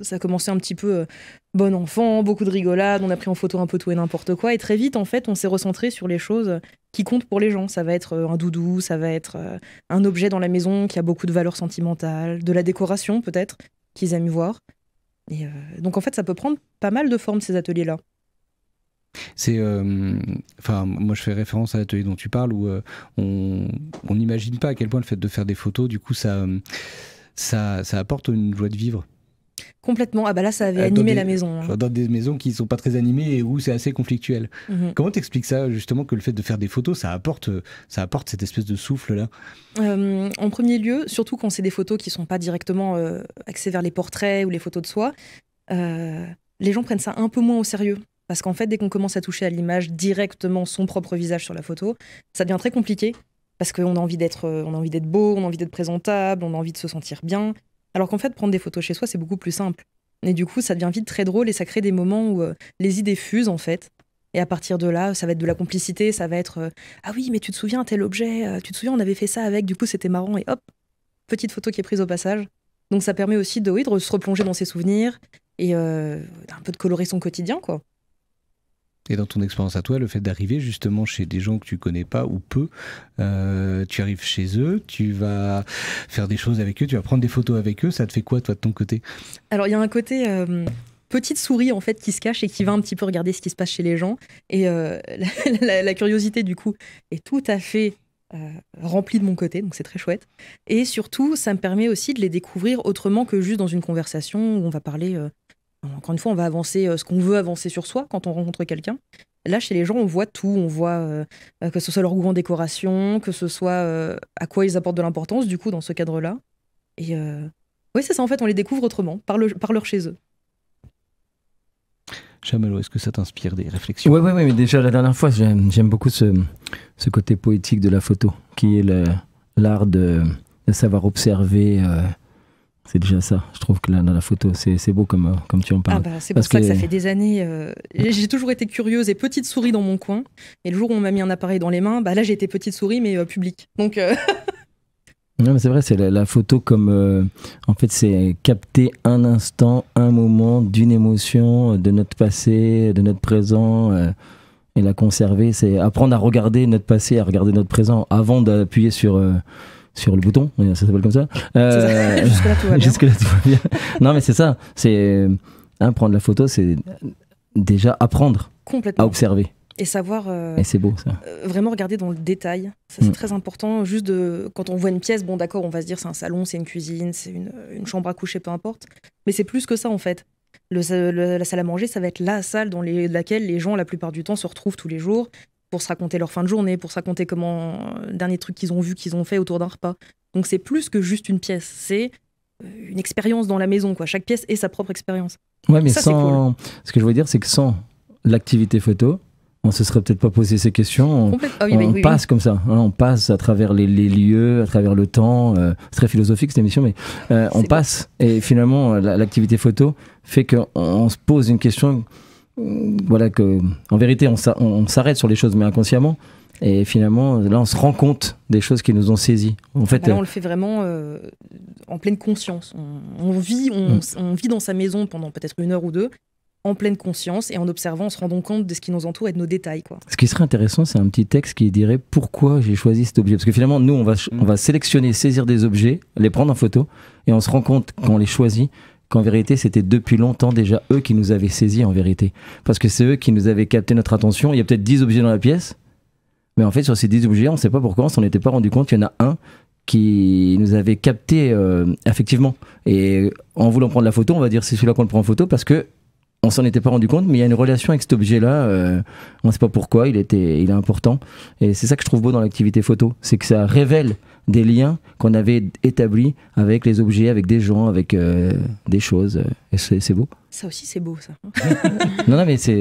Speaker 1: ça a commencé un petit peu bon enfant, beaucoup de rigolade, on a pris en photo un peu tout et n'importe quoi. Et très vite, en fait, on s'est recentré sur les choses qui comptent pour les gens. Ça va être un doudou, ça va être un objet dans la maison qui a beaucoup de valeur sentimentale, de la décoration peut-être, qu'ils aiment voir. Et donc en fait, ça peut prendre pas mal de formes, ces ateliers-là.
Speaker 5: C'est, moi je fais référence à l'atelier dont tu parles où on n'imagine pas à quel point le fait de faire des photos, du coup ça apporte une joie de vivre.
Speaker 1: Complètement. Ah bah là, ça avait animé la maison. Hein.
Speaker 5: Dans des maisons qui ne sont pas très animées et où c'est assez conflictuel. Comment t'expliques ça, justement, que le fait de faire des photos, ça apporte cette espèce de souffle-là?
Speaker 1: En premier lieu, surtout quand c'est des photos qui ne sont pas directement axées vers les portraits ou les photos de soi, les gens prennent ça un peu moins au sérieux. Parce qu'en fait, dès qu'on commence à toucher à l'image directement son propre visage sur la photo, ça devient très compliqué. Parce qu'on a envie d'être beau, on a envie d'être présentable, on a envie de se sentir bien. Alors qu'en fait, prendre des photos chez soi, c'est beaucoup plus simple. Et du coup, ça devient vite très drôle et ça crée des moments où les idées fusent, en fait. Et à partir de là, ça va être de la complicité, ça va être ah oui, mais tu te souviens, tel objet, tu te souviens, on avait fait ça avec, du coup, c'était marrant. Et hop, petite photo qui est prise au passage. Donc ça permet aussi de se replonger dans ses souvenirs et un peu de colorer son quotidien, quoi.
Speaker 5: Et dans ton expérience à toi, le fait d'arriver justement chez des gens que tu connais pas ou peu, tu arrives chez eux, tu vas faire des choses avec eux, tu vas prendre des photos avec eux, ça te fait quoi toi de ton côté?
Speaker 1: Alors il y a un côté petite souris en fait qui se cache et qui va un petit peu regarder ce qui se passe chez les gens. Et la curiosité du coup est tout à fait remplie de mon côté, donc c'est très chouette. Et surtout, ça me permet aussi de les découvrir autrement que juste dans une conversation où on va parler. Encore une fois, on va avancer ce qu'on veut avancer sur soi quand on rencontre quelqu'un. Là, chez les gens, on voit tout. On voit que ce soit leur goût en décoration, que ce soit à quoi ils apportent de l'importance, du coup, dans ce cadre-là. Et oui, c'est ça, en fait, on les découvre autrement, par leur chez eux.
Speaker 5: Chamallow, est-ce que ça t'inspire des réflexions?
Speaker 4: Oui, mais déjà, la dernière fois, j'aime beaucoup ce côté poétique de la photo, qui est l'art de savoir observer. C'est déjà ça. Je trouve que là, dans la photo, c'est beau comme tu en parles.
Speaker 1: C'est pour ça que ça fait des années. J'ai toujours été curieuse et petite souris dans mon coin. Et le jour où on m'a mis un appareil dans les mains, là, j'ai été petite souris, mais publique. Donc.
Speaker 4: Non, mais c'est vrai, c'est la photo comme. En fait, c'est capter un instant, un moment d'une émotion, de notre passé, de notre présent, et la conserver. C'est apprendre à regarder notre passé, à regarder notre présent avant d'appuyer sur le bouton, ça s'appelle comme ça.
Speaker 1: Jusque-là, tout va bien.
Speaker 4: Jusque-là, tout va bien. Non, mais c'est ça. C'est prendre la photo, c'est déjà apprendre à observer.
Speaker 1: Et savoir.
Speaker 4: Et c'est beau, ça.
Speaker 1: Vraiment regarder dans le détail. Ça, c'est très important. Juste quand on voit une pièce, bon, d'accord, on va se dire c'est un salon, c'est une cuisine, c'est une chambre à coucher, peu importe. Mais c'est plus que ça, en fait. La salle à manger, ça va être la salle dans laquelle les gens, la plupart du temps, se retrouvent tous les jours pour se raconter leur fin de journée, pour se raconter le dernier truc qu'ils ont vu, qu'ils ont fait autour d'un repas. Donc c'est plus que juste une pièce, c'est une expérience dans la maison, quoi. Chaque pièce est sa propre expérience.
Speaker 4: Ouais, mais
Speaker 1: ça, cool.
Speaker 4: Ce que je veux dire, c'est que sans l'activité photo, on se serait peut-être pas posé ces questions. On passe comme ça, hein, on passe à travers les lieux, à travers le temps. C'est très philosophique cette émission, mais on passe. Et finalement, l'activité photo fait qu'on se pose une question. Voilà que, en vérité, on s'arrête sur les choses, mais inconsciemment. Et finalement, là, on se rend compte des choses qui nous ont saisis. En fait,
Speaker 1: là, on le fait vraiment en pleine conscience. On vit dans sa maison pendant peut-être 1 heure ou 2, en pleine conscience, et en observant, en se rendant compte de ce qui nous entoure et de nos détails, quoi.
Speaker 4: Ce qui serait intéressant, c'est un petit texte qui dirait pourquoi j'ai choisi cet objet. Parce que finalement, nous, on va sélectionner, saisir des objets, les prendre en photo, et on se rend compte, quand on les choisit, qu'en vérité, c'était depuis longtemps déjà eux qui nous avaient saisis, en vérité. Parce que c'est eux qui nous avaient capté notre attention. Il y a peut-être 10 objets dans la pièce, mais en fait, sur ces 10 objets, on ne sait pas pourquoi, on s'en était pas rendu compte. Il y en a un qui nous avait capté affectivement. Et en voulant prendre la photo, on va dire c'est celui-là qu'on le prend en photo parce que on s'en était pas rendu compte, mais il y a une relation avec cet objet-là. On ne sait pas pourquoi, il est important. Et c'est ça que je trouve beau dans l'activité photo, c'est que ça révèle des liens qu'on avait établis avec les objets, avec des gens, avec des choses. Et c'est beau.
Speaker 1: Ça aussi, c'est beau, ça.
Speaker 4: non, mais ça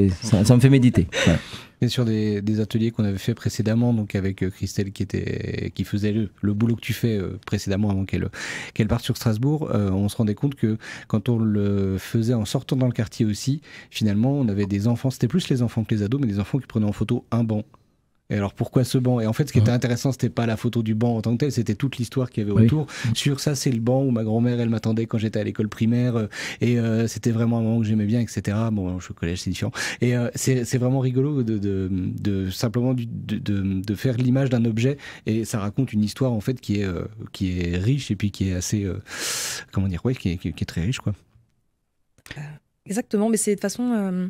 Speaker 4: me fait méditer. Ouais.
Speaker 5: Et sur des ateliers qu'on avait fait précédemment, donc avec Christelle qui faisait le boulot que tu fais précédemment avant qu'elle parte sur Strasbourg, on se rendait compte que quand on le faisait en sortant dans le quartier aussi, finalement on avait des enfants, c'était plus les enfants que les ados, mais des enfants qui prenaient en photo un banc. Et alors pourquoi ce banc? Et en fait ce qui était intéressant, c'était pas la photo du banc en tant que tel, c'était toute l'histoire qu'il y avait autour. Sur ça, c'est le banc où ma grand-mère elle m'attendait quand j'étais à l'école primaire, et c'était vraiment un moment que j'aimais bien, etc. Bon, je suis au collège, c'est différent. Et c'est vraiment rigolo de simplement de faire l'image d'un objet, et ça raconte une histoire en fait qui est riche et puis qui est assez comment dire, qui est très riche, quoi.
Speaker 1: Exactement, mais c'est de façon.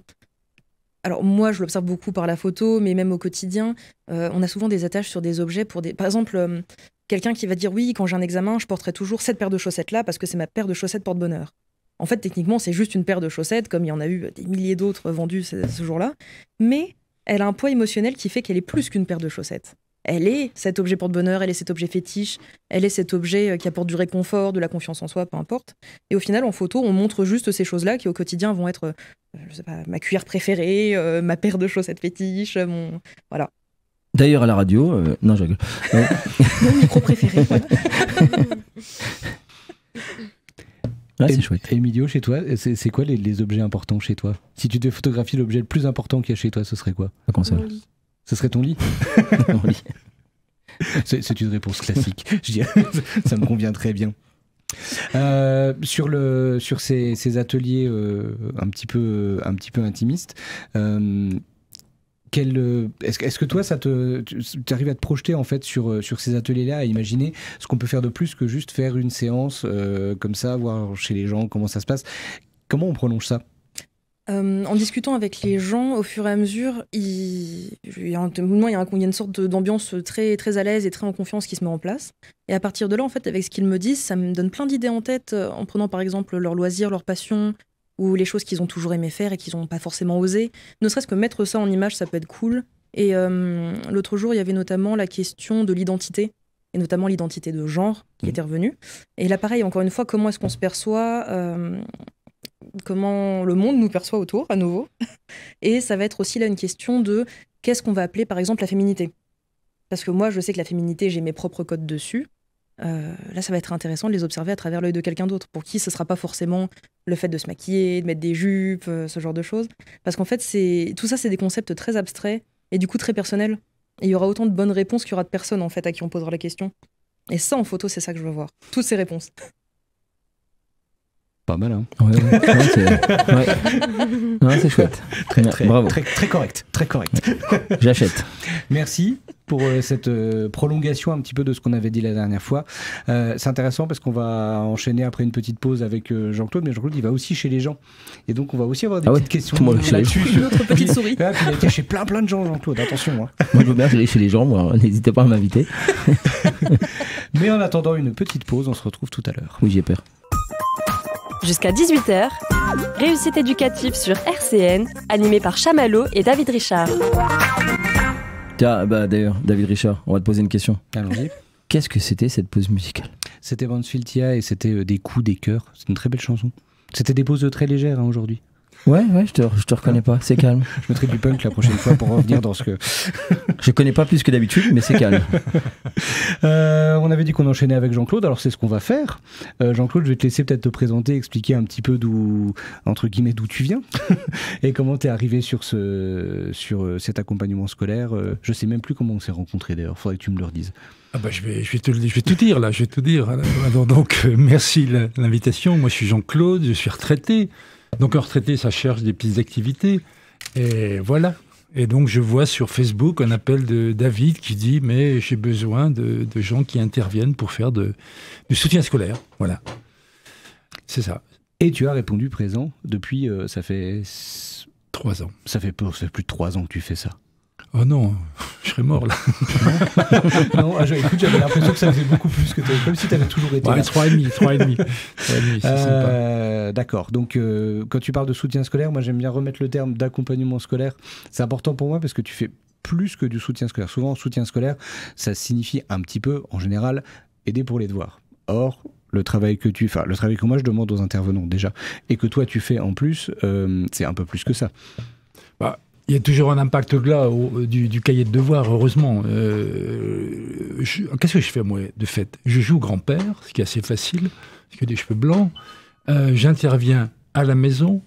Speaker 1: Alors moi, je l'observe beaucoup par la photo, mais même au quotidien, on a souvent des attaches sur des objets pour des. Par exemple, quelqu'un qui va dire oui, quand j'ai un examen, je porterai toujours cette paire de chaussettes là parce que c'est ma paire de chaussettes porte-bonheur. En fait, techniquement, c'est juste une paire de chaussettes, comme il y en a eu des milliers d'autres vendues ce jour-là, mais elle a un poids émotionnel qui fait qu'elle est plus qu'une paire de chaussettes. Elle est cet objet porte-bonheur, elle est cet objet fétiche, elle est cet objet qui apporte du réconfort, de la confiance en soi, peu importe. Et au final, en photo, on montre juste ces choses-là qui, au quotidien, vont être, je sais pas, ma cuillère préférée, ma paire de chaussettes fétiche, voilà.
Speaker 4: D'ailleurs, à la radio, non, je rigole.
Speaker 1: Mon micro préféré, voilà.
Speaker 4: Ouais, c'est chouette.
Speaker 5: Emilio, chez toi, c'est quoi les objets importants chez toi? Si tu devais photographier l'objet le plus important qu'il y a chez toi, ce serait quoi?
Speaker 4: La console.
Speaker 5: Ce serait ton lit?
Speaker 4: Mon lit.
Speaker 5: C'est une réponse classique. Je dirais, ça me convient très bien. Sur ces ateliers un petit peu intimistes, est-ce que toi, tu arrives à te projeter en fait sur ces ateliers-là, à imaginer ce qu'on peut faire de plus que juste faire une séance comme ça, voir chez les gens comment ça se passe? Comment on prolonge ça?
Speaker 1: En discutant avec les gens, au fur et à mesure, il y a une sorte d'ambiance très, très à l'aise et très en confiance qui se met en place. Et à partir de là, en fait, avec ce qu'ils me disent, ça me donne plein d'idées en tête, en prenant par exemple leurs loisirs, leurs passions, ou les choses qu'ils ont toujours aimé faire et qu'ils n'ont pas forcément osé. Ne serait-ce que mettre ça en image, ça peut être cool. Et l'autre jour, il y avait notamment la question de l'identité, et notamment l'identité de genre qui était revenue. Et là, pareil, encore une fois, comment est-ce qu'on se perçoit comment le monde nous perçoit autour, à nouveau. Et ça va être aussi là une question de qu'est-ce qu'on va appeler, par exemple, la féminité. Parce que moi, je sais que la féminité, j'ai mes propres codes dessus. Là, ça va être intéressant de les observer à travers l'œil de quelqu'un d'autre, pour qui ce ne sera pas forcément le fait de se maquiller, de mettre des jupes, ce genre de choses. Parce qu'en fait, tout ça, c'est des concepts très abstraits et du coup très personnels. Et il y aura autant de bonnes réponses qu'il y aura de personnes en fait, à qui on posera la question. Et ça, en photo, c'est ça que je veux voir. Toutes ces réponses.
Speaker 5: Pas mal, hein.
Speaker 4: C'est chouette. Bravo.
Speaker 5: Très correct. Très correct.
Speaker 4: J'achète.
Speaker 5: Merci pour cette prolongation un petit peu de ce qu'on avait dit la dernière fois. C'est intéressant parce qu'on va enchaîner après une petite pause avec Jean-Claude, mais Jean-Claude il va aussi chez les gens. Et donc on va aussi avoir des petites questions là-dessus.
Speaker 1: Notre petite souris.
Speaker 5: Il a été chez plein de gens, Jean-Claude, attention. Hein.
Speaker 4: Moi je veux bien aller chez les gens, moi, n'hésitez pas à m'inviter.
Speaker 5: Mais en attendant une petite pause, on se retrouve tout à l'heure.
Speaker 4: Oui, j'ai peur.
Speaker 3: Jusqu'à 18h, réussite éducative sur RCN, animé par Chamallow et David Richard.
Speaker 4: Tiens, d'ailleurs, David Richard, on va te poser une question.
Speaker 5: Allons-y.
Speaker 4: Qu'est-ce que c'était cette pause musicale ?
Speaker 5: C'était Vance Filtia et c'était des coups, des cœurs. C'est une très belle chanson. C'était des pauses très légères hein, aujourd'hui.
Speaker 4: Ouais, je te reconnais pas, c'est calme.
Speaker 5: Je mettrai du punk la prochaine fois pour revenir dans ce que...
Speaker 4: Je connais pas plus que d'habitude, mais c'est calme.
Speaker 5: On avait dit qu'on enchaînait avec Jean-Claude, alors c'est ce qu'on va faire. Jean-Claude, je vais te laisser peut-être te présenter, expliquer un petit peu d'où tu viens et comment tu es arrivé sur cet accompagnement scolaire. Je sais même plus comment on s'est rencontrés d'ailleurs, faudrait que tu me le redises.
Speaker 7: Ah bah je vais tout dire là, Alors, donc merci l'invitation. Moi je suis Jean-Claude, je suis retraité. Donc un retraité, ça cherche des petites activités. Et voilà. Et donc je vois sur Facebook un appel de David qui dit « Mais j'ai besoin de gens qui interviennent pour faire du soutien scolaire. » Voilà. C'est ça.
Speaker 5: Et tu as répondu présent depuis, ça fait...
Speaker 7: 3 ans.
Speaker 5: Ça fait plus de 3 ans que tu fais ça.
Speaker 7: Oh non, je serais mort là.
Speaker 5: Non, écoute, j'avais l'impression que ça faisait beaucoup plus que toi, comme si tu avais toujours été là.
Speaker 7: 3 et demi, c'est sympa.
Speaker 5: D'accord, donc quand tu parles de soutien scolaire, moi j'aime bien remettre le terme d'accompagnement scolaire. C'est important pour moi parce que tu fais plus que du soutien scolaire. Souvent, soutien scolaire, ça signifie un petit peu, en général, aider pour les devoirs. Or, le travail que moi je demande aux intervenants déjà, et que toi tu fais en plus, c'est un peu plus que ça.
Speaker 7: Il y a toujours un impact là du cahier de devoirs, heureusement. Qu'est-ce que je fais, moi, de fait ? Je joue grand-père, ce qui est assez facile, parce que des cheveux blancs. J'interviens à la maison,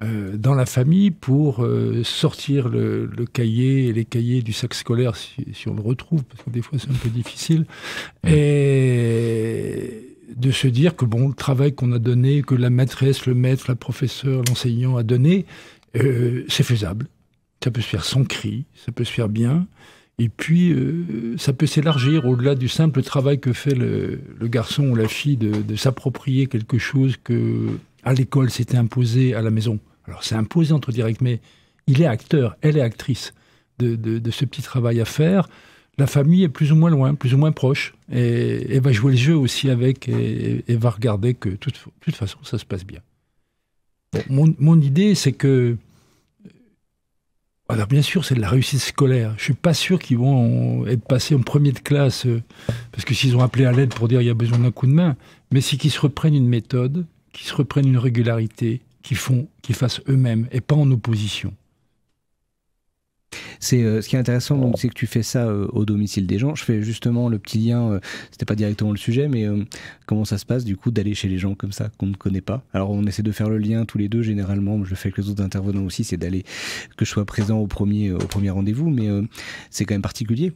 Speaker 7: dans la famille, pour sortir le cahier et les cahiers du sac scolaire, si on le retrouve, parce que des fois, c'est un peu difficile. Et de se dire que, le travail qu'on a donné, que la maîtresse, le maître, la professeure, l'enseignant a donné, c'est faisable. Ça peut se faire sans cri, ça peut se faire bien, et puis ça peut s'élargir au-delà du simple travail que fait le garçon ou la fille de s'approprier quelque chose que à l'école s'était imposé à la maison. Alors c'est imposé entre directs, mais il est acteur, elle est actrice de ce petit travail à faire. La famille est plus ou moins loin, plus ou moins proche, et va jouer le jeu aussi avec, et va regarder que de toute façon ça se passe bien. Bon, mon idée, c'est que alors bien sûr, c'est de la réussite scolaire. Je ne suis pas sûr qu'ils vont être passés en premier de classe, parce que s'ils ont appelé à l'aide pour dire qu'il y a besoin d'un coup de main, mais c'est qu'ils se reprennent une méthode, qu'ils se reprennent une régularité, qu'ils fassent eux-mêmes, et pas en opposition.
Speaker 5: Ce qui est intéressant, donc, c'est que tu fais ça au domicile des gens. Je fais justement le petit lien, c'était pas directement le sujet, mais comment ça se passe du coup d'aller chez les gens comme ça, qu'on ne connaît pas. Alors on essaie de faire le lien tous les deux, généralement, je le fais avec les autres intervenants aussi, c'est d'aller, que je sois présent au premier rendez-vous, mais c'est quand même particulier.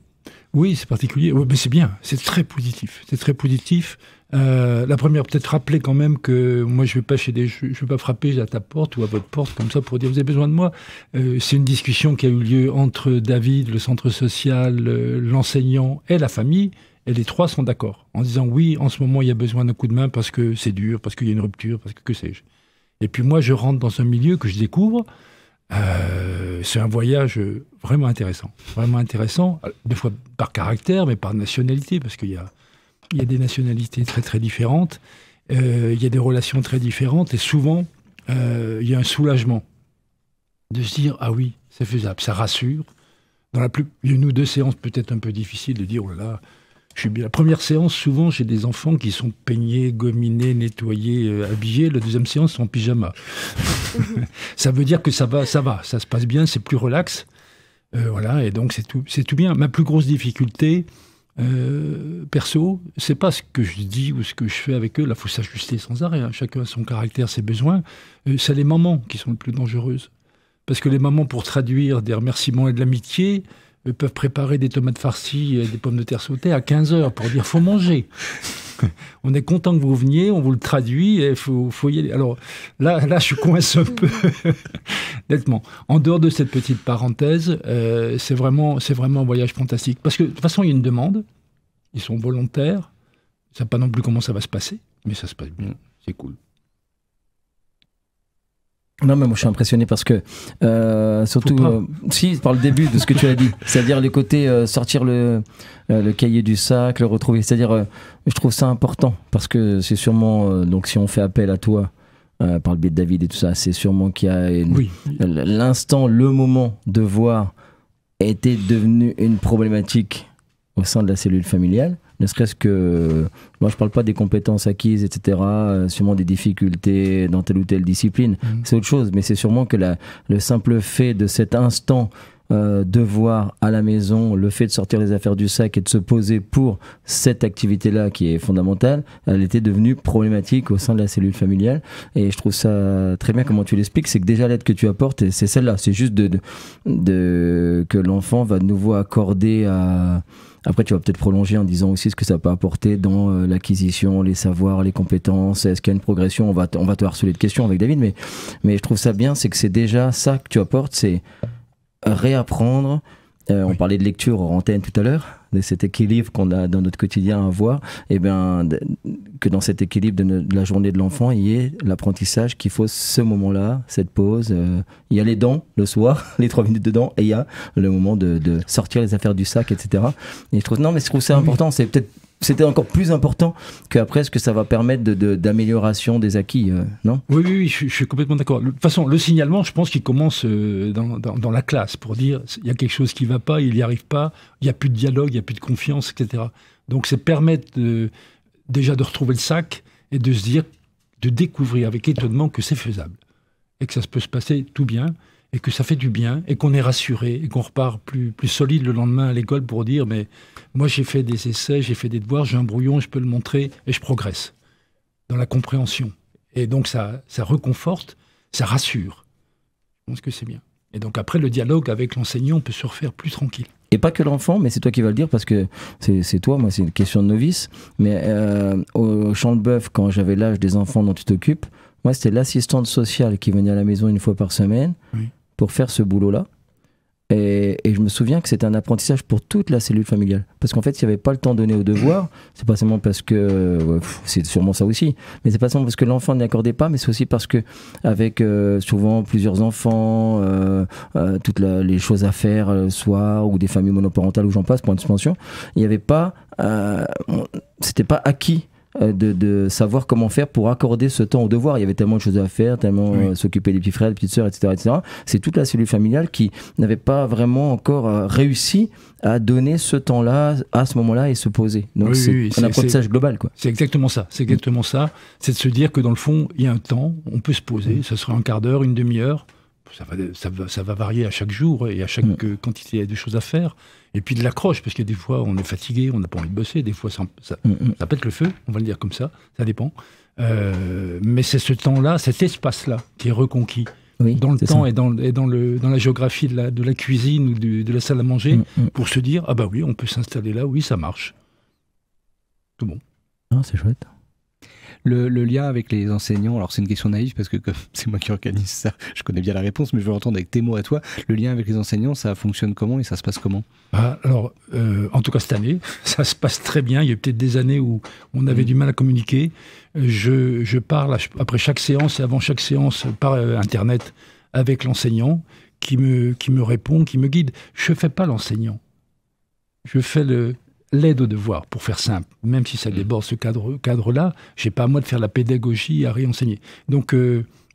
Speaker 7: Oui, c'est particulier, ouais, mais c'est bien, c'est très positif. La première, peut-être rappeler quand même que moi je vais pas frapper à ta porte ou à votre porte comme ça pour dire vous avez besoin de moi. C'est une discussion qui a eu lieu entre David, le centre social, l'enseignant et la famille, et les 3 sont d'accord en disant oui, en ce moment il y a besoin d'un coup de main parce que c'est dur, parce qu'il y a une rupture, parce que sais-je. Et puis moi, je rentre dans un milieu que je découvre. C'est un voyage vraiment intéressant, des fois par caractère, mais par nationalité, parce qu'il y a des nationalités très très différentes, il y a des relations très différentes, et souvent il y a un soulagement de se dire ah oui, c'est faisable, ça rassure. Il y a une ou deux séances peut-être un peu difficiles de dire oh là là, je suis bien. La première séance, souvent j'ai des enfants qui sont peignés, gominés, nettoyés, habillés. La deuxième séance, ils sont en pyjama. Ça veut dire que ça se passe bien, c'est plus relax. Voilà, et donc c'est tout bien. Ma plus grosse difficulté, perso, c'est pas ce que je dis ou ce que je fais avec eux. Là, il faut s'ajuster sans arrêt. Hein. Chacun a son caractère, ses besoins. C'est les mamans qui sont les plus dangereuses. Parce que les mamans, pour traduire des remerciements et de l'amitié, peuvent préparer des tomates farcies et des pommes de terre sautées à 15h pour dire « faut manger ». On est content que vous veniez, on vous le traduit et faut y aller. Alors là, je coince un peu, nettement. En dehors de cette petite parenthèse, c'est vraiment un voyage fantastique. Parce que de toute façon, il y a une demande, ils sont volontaires, ils ne savent pas non plus comment ça va se passer, mais ça se passe bien, c'est cool.
Speaker 4: Non, mais moi je suis impressionné parce que surtout si par le début de ce que tu as dit, c'est-à-dire les côtés sortir le cahier du sac, le retrouver, c'est-à-dire je trouve ça important parce que c'est sûrement donc si on fait appel à toi par le biais de David et tout ça, c'est sûrement qu'il y a l'instant, le moment de voir était devenu une problématique au sein de la cellule familiale. Ne serait-ce que, moi je parle pas des compétences acquises, etc., sûrement des difficultés dans telle ou telle discipline, c'est autre chose, mais c'est sûrement que le simple fait de cet instant de voir à la maison, le fait de sortir les affaires du sac et de se poser pour cette activité-là qui est fondamentale, elle était devenue problématique au sein de la cellule familiale, et je trouve ça très bien comment tu l'expliques, c'est que déjà l'aide que tu apportes, c'est celle-là, c'est juste que l'enfant va de nouveau accorder à... Après, tu vas peut-être prolonger en disant aussi ce que ça peut apporter dans l'acquisition, les savoirs, les compétences. Est-ce qu'il y a une progression ? On va te harceler de questions avec David, mais je trouve ça bien, c'est que c'est déjà ça que tu apportes, c'est réapprendre. On parlait de lecture hors antenne tout à l'heure, de cet équilibre qu'on a dans notre quotidien à avoir, et bien que dans cet équilibre de la journée de l'enfant, il y ait l'apprentissage qu'il faut ce moment-là, cette pause. Il y a les dents le soir, les 3 minutes de dents, et il y a le moment de sortir les affaires du sac, etc. Et je trouve ça important. C'était encore plus important qu'après ce que ça va permettre d'amélioration des acquis, non ?
Speaker 7: Oui, je suis complètement d'accord. De toute façon, le signalement, je pense qu'il commence dans la classe pour dire il y a quelque chose qui ne va pas, il n'y arrive pas, il n'y a plus de dialogue, il n'y a plus de confiance, etc. Donc c'est permettre déjà de retrouver le sac et de se dire, de découvrir avec étonnement que c'est faisable et que ça peut se passer tout bien et que ça fait du bien et qu'on est rassuré et qu'on repart plus solide le lendemain à l'école pour dire mais moi j'ai fait des essais, j'ai fait des devoirs, j'ai un brouillon, je peux le montrer et je progresse dans la compréhension. Et donc ça reconforte, ça rassure. Je pense que c'est bien. Et donc après le dialogue avec l'enseignant peut se refaire plus tranquille.
Speaker 4: Et pas que l'enfant, mais c'est toi qui vas le dire parce que c'est toi, moi c'est une question de novice. Mais au Champ de Bœuf, quand j'avais l'âge des enfants dont tu t'occupes, moi c'était l'assistante sociale qui venait à la maison une fois par semaine pour faire ce boulot-là. Et je me souviens que c'était un apprentissage pour toute la cellule familiale. Parce qu'en fait, il n'y avait pas le temps donné aux devoirs. C'est pas seulement parce que... c'est sûrement ça aussi. Mais c'est pas seulement parce que l'enfant n'y accordait pas, mais c'est aussi parce que avec souvent plusieurs enfants, toutes les choses à faire le soir, ou des familles monoparentales, où j'en passe, point de suspension, il n'y avait pas... c'était pas acquis de savoir comment faire pour accorder ce temps au devoir. Il y avait tellement de choses à faire, tellement s'occuper des petits frères, des petites sœurs, etc. C'est toute la cellule familiale qui n'avait pas vraiment encore réussi à donner ce temps-là, à ce moment-là, et se poser. Donc c'est un apprentissage global, quoi.
Speaker 7: C'est exactement ça. C'est exactement ça. C'est de se dire que dans le fond, il y a un temps, on peut se poser. Ça sera un quart d'heure, une demi-heure. Ça va varier à chaque jour et à chaque quantité de choses à faire. Et puis de l'accroche, parce que des fois, on est fatigué, on n'a pas envie de bosser. Des fois, ça pète le feu, on va le dire comme ça. Ça dépend. Mais c'est ce temps-là, cet espace-là qui est reconquis. Dans le temps ça. et dans la géographie de la cuisine ou de la salle à manger, pour se dire, ah bah oui, on peut s'installer là, oui, ça marche. Tout bon.
Speaker 4: Ah, c'est chouette.
Speaker 5: Le lien avec les enseignants, alors c'est une question naïve parce que comme c'est moi qui organise ça, je connais bien la réponse, mais je veux l'entendre avec tes mots à toi. Le lien avec les enseignants, ça fonctionne comment et ça se passe comment?
Speaker 7: Alors, en tout cas cette année, ça se passe très bien. Il y a eu peut-être des années où on avait du mal à communiquer. Je parle après chaque séance et avant chaque séance par Internet avec l'enseignant qui me répond, qui me guide. Je ne fais pas l'enseignant. Je fais l'aide au devoir, pour faire simple. Même si ça déborde ce cadre-là, je n'ai pas à moi de faire la pédagogie à réenseigner. Donc,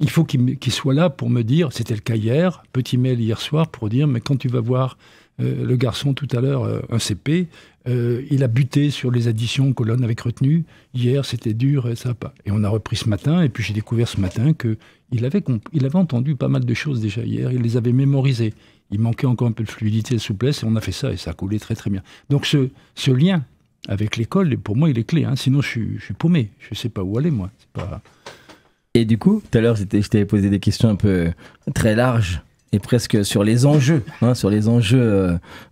Speaker 7: il faut qu'il soit là pour me dire, c'était le cas hier, petit mail hier soir, pour dire, mais quand tu vas voir le garçon tout à l'heure, un CP, il a buté sur les additions colonnes avec retenue. Hier, c'était dur et ça n'a pas. Et on a repris ce matin, et puis j'ai découvert ce matin qu'il avait entendu pas mal de choses déjà hier, il les avait mémorisées. Il manquait encore un peu de fluidité et de souplesse, et on a fait ça, et ça a coulé très très bien. Donc ce lien avec l'école, pour moi, il est clé. Hein. Sinon, je suis paumé. Je ne sais pas où aller, moi. C'est pas...
Speaker 4: Et du coup, tout à l'heure, je t'avais posé des questions un peu très larges et presque sur les enjeux,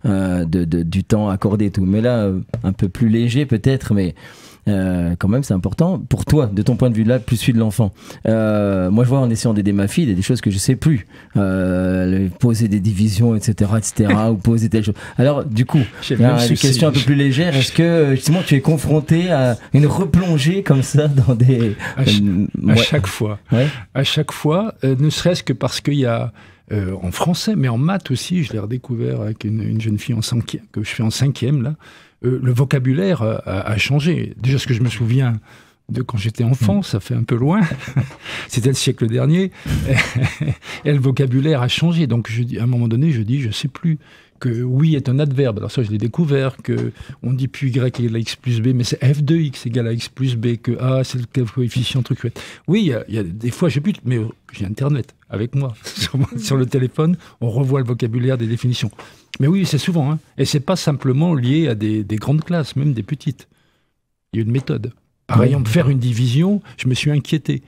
Speaker 4: du temps accordé et tout. Mais là, un peu plus léger peut-être, mais quand même c'est important pour toi, de ton point de vue là, plus celui de l'enfant. Moi je vois en essayant d'aider ma fille, il y a des choses que je sais plus, poser des divisions, etc., ou poser telle chose. Alors du coup, une question un peu plus légère, est-ce que justement tu es confronté à une replongée comme ça dans des...
Speaker 7: À chaque fois, à chaque fois, ne serait-ce que parce qu'il y a en français, mais en maths aussi, je l'ai redécouvert avec une jeune fille que je fais en 5e là. Le vocabulaire a changé. Déjà, ce que je me souviens de quand j'étais enfant, ça fait un peu loin. C'était le siècle dernier. Et le vocabulaire a changé. Donc, à un moment donné, je dis, je ne sais plus que oui est un adverbe. Alors ça, je l'ai découvert, qu'on ne dit plus y égale à x plus b, mais c'est f de x égale à x plus b, que a, c'est le coefficient truc. Oui, il y a des fois, mais j'ai Internet avec moi. Sur le téléphone, on revoit le vocabulaire des définitions. Mais oui, c'est souvent. Hein. Et c'est pas simplement lié à des grandes classes, même des petites. Il y a une méthode. Par exemple, faire une division, je me suis inquiété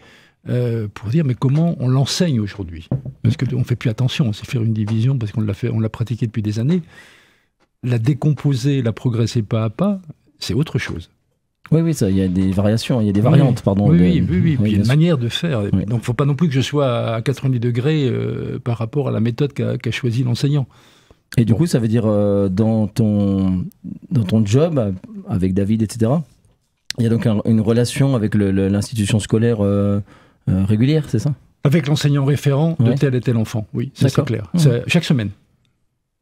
Speaker 7: pour dire, mais comment on l'enseigne aujourd'hui? Parce qu'on ne fait plus attention, on sait faire une division parce qu'on l'a pratiqué depuis des années. La décomposer, la progresser pas à pas, c'est autre chose.
Speaker 4: Oui, ça, il y a des variations, il y a des variantes, pardon.
Speaker 7: Oui, puis il y a une manière de faire. Oui. Donc, il ne faut pas non plus que je sois à 90 degrés par rapport à la méthode qu'a choisi l'enseignant.
Speaker 4: Et du coup, ça veut dire, dans ton job, avec David, etc., il y a donc une relation avec l'institution scolaire régulière, c'est ça? Avec
Speaker 7: l'enseignant référent de tel et tel enfant, oui, ça c'est clair. Chaque semaine.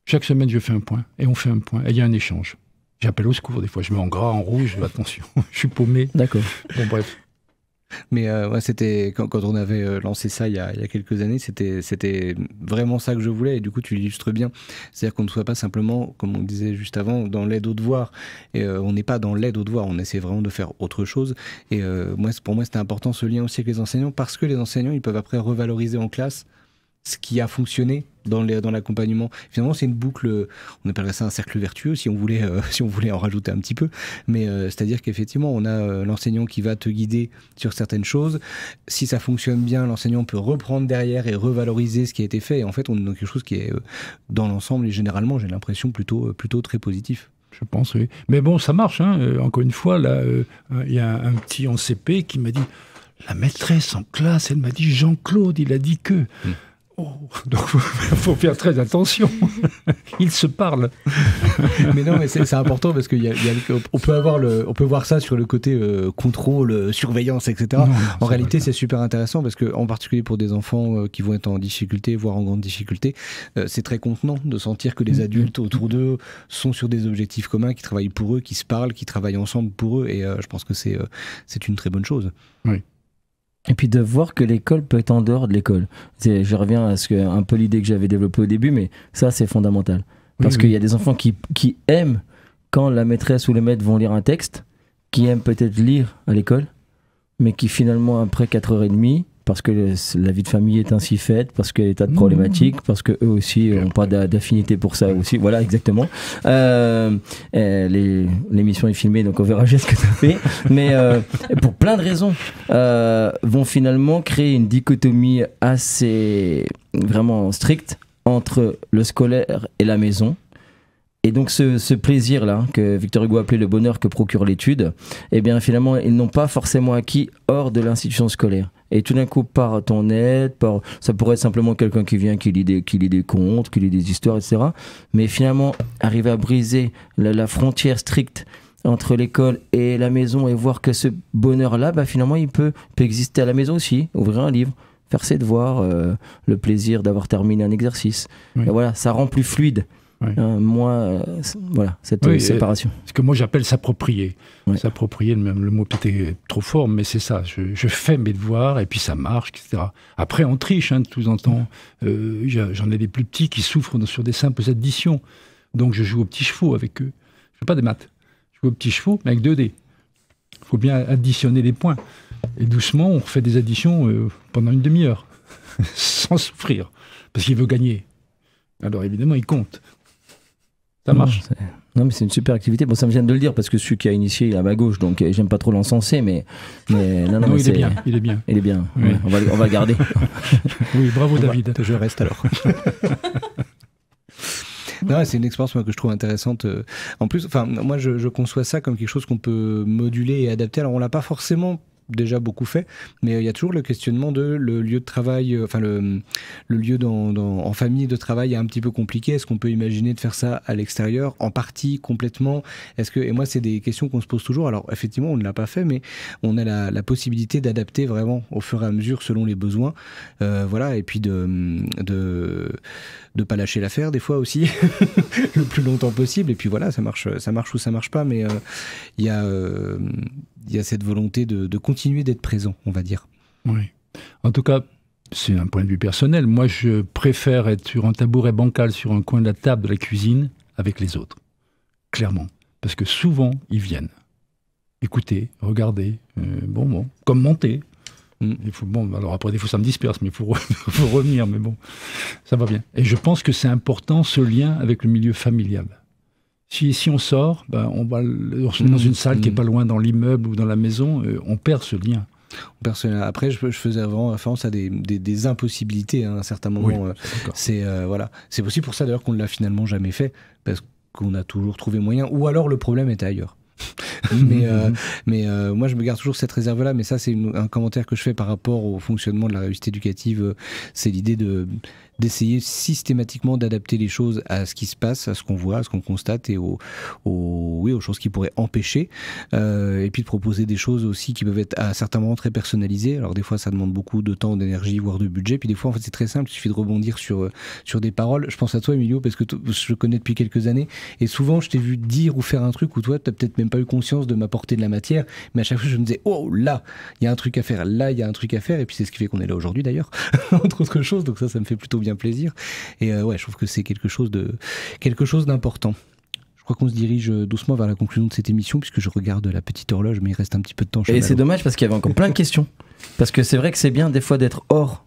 Speaker 7: Chaque semaine, je fais un point, et on fait un point, et il y a un échange. J'appelle au secours, des fois, je mets en gras, en rouge, attention, je suis paumé.
Speaker 4: D'accord.
Speaker 7: Bon, bref.
Speaker 5: Mais c'était quand on avait lancé ça il y a quelques années, c'était vraiment ça que je voulais, et du coup tu l'illustres bien. C'est-à-dire qu'on ne soit pas simplement, comme on disait juste avant, dans l'aide aux devoirs. Et on n'est pas dans l'aide aux devoirs, on essaie vraiment de faire autre chose. Et pour moi c'était important ce lien aussi avec les enseignants, parce que les enseignants ils peuvent après revaloriser en classe ce qui a fonctionné dans l'accompagnement. Finalement, c'est une boucle, on appellerait ça un cercle vertueux, si on voulait en rajouter un petit peu. Mais c'est-à-dire qu'effectivement, on a l'enseignant qui va te guider sur certaines choses. Si ça fonctionne bien, l'enseignant peut reprendre derrière et revaloriser ce qui a été fait. Et en fait, on est dans quelque chose qui est, dans l'ensemble, et généralement, j'ai l'impression plutôt très positif.
Speaker 7: Je pense, oui. Mais bon, ça marche. Hein. Encore une fois, là, il y a un petit en CP qui m'a dit, la maîtresse en classe, elle m'a dit, Jean-Claude, il a dit que... Oh, donc il faut faire très attention. Ils se parlent.
Speaker 5: Mais non, mais c'est important parce qu'on peut voir ça sur le côté contrôle, surveillance, etc. Non, en réalité, c'est super intéressant parce que, en particulier pour des enfants qui vont être en difficulté, voire en grande difficulté, c'est très contenant de sentir que les adultes autour d'eux sont sur des objectifs communs, qui travaillent pour eux, qui se parlent, qui travaillent ensemble pour eux. Et je pense que c'est une très bonne chose.
Speaker 7: Oui.
Speaker 4: Et puis de voir que l'école peut être en dehors de l'école. Je reviens à un peu l'idée que j'avais développée au début, mais ça c'est fondamental. Parce qu'il y a des enfants qui aiment quand la maîtresse ou le maître vont lire un texte, qui aiment peut-être lire à l'école, mais qui finalement après 4h30, parce que la vie de famille est ainsi faite, parce qu'il y a des tas de problématiques, parce qu'eux aussi n'ont pas d'affinité pour ça aussi. Voilà, exactement. L'émission est filmée, donc on verra juste ce que ça fait. Mais pour plein de raisons, vont finalement créer une dichotomie assez vraiment stricte entre le scolaire et la maison. Et donc ce plaisir-là, que Victor Hugo appelait le bonheur que procure l'étude, eh bien finalement, ils n'ont pas forcément acquis hors de l'institution scolaire. Et tout d'un coup, par ton aide, ça pourrait être simplement quelqu'un qui vient, qui lit des contes, qui lit des histoires, etc. Mais finalement, arriver à briser la frontière stricte entre l'école et la maison et voir que ce bonheur-là, bah, finalement, il peut exister à la maison aussi. Ouvrir un livre, faire ses devoirs, le plaisir d'avoir terminé un exercice.
Speaker 7: Oui.
Speaker 4: Et voilà, ça rend plus fluide.
Speaker 7: Oui.
Speaker 4: Moi, voilà, cette séparation.
Speaker 7: Ce que moi j'appelle s'approprier.
Speaker 4: Ouais.
Speaker 7: S'approprier, même le mot peut-être trop fort, mais c'est ça. Je fais mes devoirs et puis ça marche, etc. Après, on triche, de temps en temps. J'en ai des plus petits qui souffrent sur des simples additions. Donc je joue aux petits chevaux avec eux. Je ne fais pas des maths. Je joue aux petits chevaux, mais avec 2 dés. Il faut bien additionner les points. Et doucement, on refait des additions pendant une demi-heure, sans souffrir, parce qu'il veut gagner. Alors évidemment, il compte. Ça marche.
Speaker 4: Non, mais c'est une super activité. Bon, ça me vient de le dire parce que celui qui a initié, il est à ma gauche, donc j'aime pas trop l'encenser, mais non, mais
Speaker 7: il est bien. Il est bien.
Speaker 4: Il est bien.
Speaker 7: Oui.
Speaker 4: Ouais, on va le garder.
Speaker 7: Oui, bravo David.
Speaker 5: Je reste alors. Non, c'est une expérience moi, que je trouve intéressante. En plus, moi, je conçois ça comme quelque chose qu'on peut moduler et adapter. Alors, on l'a pas forcément déjà beaucoup fait, mais il y a toujours le questionnement de le lieu de travail, le lieu en famille de travail est un petit peu compliqué. Est-ce qu'on peut imaginer de faire ça à l'extérieur, en partie, complètement? Et moi, c'est des questions qu'on se pose toujours. Alors, effectivement, on ne l'a pas fait, mais on a la possibilité d'adapter vraiment au fur et à mesure selon les besoins. Voilà, et puis de pas lâcher l'affaire des fois aussi le plus longtemps possible, et puis voilà, ça marche ou ça marche pas, mais il y a cette volonté de continuer d'être présent, on va dire.
Speaker 7: Oui. En tout cas, c'est un point de vue personnel. Moi, je préfère être sur un tabouret bancal sur un coin de la table de la cuisine avec les autres, clairement, parce que souvent ils viennent écouter, regarder, commenter. Il faut, alors après, des fois, ça me disperse, mais il faut revenir, mais bon, ça va bien. Et je pense que c'est important, ce lien avec le milieu familial. Si on sort, on va dans une salle qui n'est pas loin dans l'immeuble ou dans la maison, on perd ce lien.
Speaker 5: Après, je faisais vraiment référence à des impossibilités à un certain moment.
Speaker 7: Oui,
Speaker 5: c'est aussi pour ça d'ailleurs qu'on ne l'a finalement jamais fait, parce qu'on a toujours trouvé moyen, ou alors le problème était ailleurs. mais moi je me garde toujours cette réserve là, mais ça c'est un commentaire que je fais par rapport au fonctionnement de la réussite éducative. C'est l'idée d'essayer systématiquement d'adapter les choses à ce qui se passe, à ce qu'on voit, à ce qu'on constate, et aux choses qui pourraient empêcher, et puis de proposer des choses aussi qui peuvent être à certains moments très personnalisées. Alors des fois ça demande beaucoup de temps, d'énergie, voire de budget, puis des fois en fait c'est très simple, il suffit de rebondir sur des paroles. Je pense à toi Emilio, parce que je connais depuis quelques années, et souvent je t'ai vu dire ou faire un truc où toi t'as peut-être même pas eu conscience de m'apporter de la matière, mais à chaque fois je me disais oh là il y a un truc à faire, là il y a un truc à faire, et puis c'est ce qui fait qu'on est là aujourd'hui d'ailleurs entre autres choses, donc ça me fait plutôt bien plaisir, et je trouve que c'est quelque chose d'important. Je crois qu'on se dirige doucement vers la conclusion de cette émission, puisque je regarde la petite horloge, mais il reste un petit peu de temps.
Speaker 4: Et c'est dommage parce qu'il y avait encore plein de questions, parce que c'est vrai que c'est bien des fois d'être hors,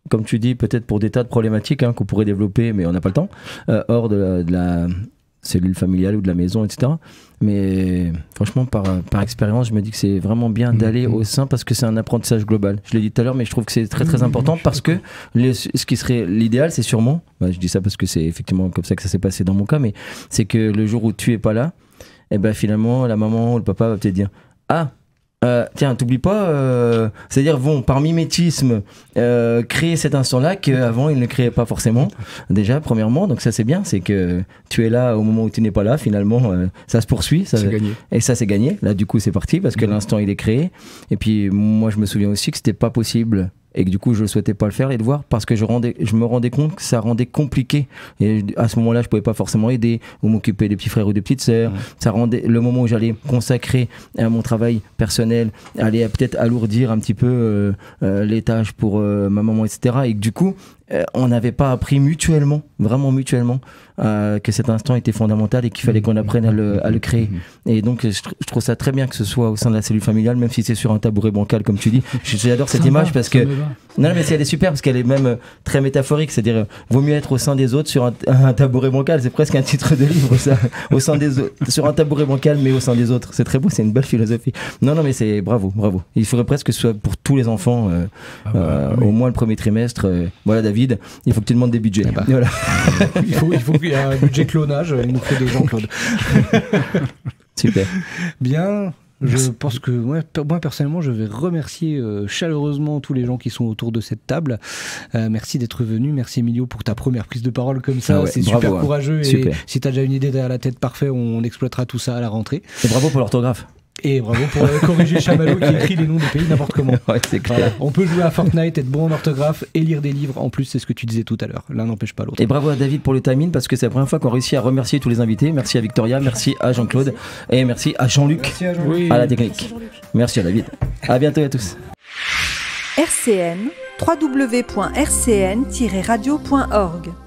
Speaker 4: comme tu dis, peut-être pour des tas de problématiques qu'on pourrait développer, mais on n'a pas le temps, hors de la cellule familiale ou de la maison, etc. Mais franchement, par expérience, je me dis que c'est vraiment bien d'aller au sein, parce que c'est un apprentissage global. Je l'ai dit tout à l'heure, mais je trouve que c'est très très important, parce que ce qui serait l'idéal, c'est sûrement, je dis ça parce que c'est effectivement comme ça que ça s'est passé dans mon cas, mais c'est que le jour où tu es pas là, finalement la maman ou le papa va peut-être dire tiens, t'oublies pas, c'est-à-dire par mimétisme créer cet instant-là qu'avant ils ne créaient pas forcément, déjà premièrement, donc ça c'est bien, c'est que tu es là au moment où tu n'es pas là, finalement ça se poursuit, c'est
Speaker 7: gagné.
Speaker 4: Et ça c'est gagné, là du coup c'est parti, parce que l'instant il est créé. Et puis moi je me souviens aussi que c'était pas possible, et que du coup je ne souhaitais pas le faire, les devoirs, parce que je me rendais compte que ça rendait compliqué, et à ce moment-là je pouvais pas forcément aider ou m'occuper des petits frères ou des petites sœurs. Ça rendait le moment où j'allais consacrer à mon travail personnel, aller peut-être alourdir un petit peu les tâches pour ma maman, etc., et que du coup on n'avait pas appris mutuellement, vraiment mutuellement, que cet instant était fondamental et qu'il fallait qu'on apprenne à le créer. Et donc je trouve ça très bien que ce soit au sein de la cellule familiale, même si c'est sur un tabouret bancal comme tu dis. J'adore cette image parce que non mais elle est super, parce qu'elle est même très métaphorique, c'est-à-dire vaut mieux être au sein des autres sur un tabouret bancal, c'est presque un titre de livre ça, au sein des autres, sur un tabouret bancal mais au sein des autres. C'est très beau, c'est une belle philosophie. Non mais c'est bravo. Il faudrait presque que ce soit pour tous les enfants, au moins le premier trimestre. Voilà David, David, il faut que tu demandes des budgets. Voilà.
Speaker 5: Il faut qu'il y ait un budget clonage, il nous faut des Jean-Claude.
Speaker 4: Super.
Speaker 5: Bien. Je pense que moi personnellement je vais remercier chaleureusement tous les gens qui sont autour de cette table. Merci d'être venu, merci Emilio pour ta première prise de parole comme ça, c'est bravo, super courageux et si tu as déjà une idée derrière la tête, parfait, on exploitera tout ça à la rentrée.
Speaker 4: Et bravo pour l'orthographe.
Speaker 5: Et bravo pour corriger Chamallow qui écrit les noms des pays n'importe comment.
Speaker 4: Ouais, c'est clair.
Speaker 5: Voilà. On peut jouer à Fortnite, être bon en orthographe et lire des livres. En plus, c'est ce que tu disais tout à l'heure. L'un n'empêche pas l'autre.
Speaker 4: Et bravo à David pour le timing parce que c'est la première fois qu'on réussit à remercier tous les invités. Merci à Victoria, merci à Jean-Claude et merci à Jean-Luc,
Speaker 5: merci à, Jean-Luc.
Speaker 4: À la technique. Merci à David. À bientôt à tous.
Speaker 2: RCN, www.rcn-radio.org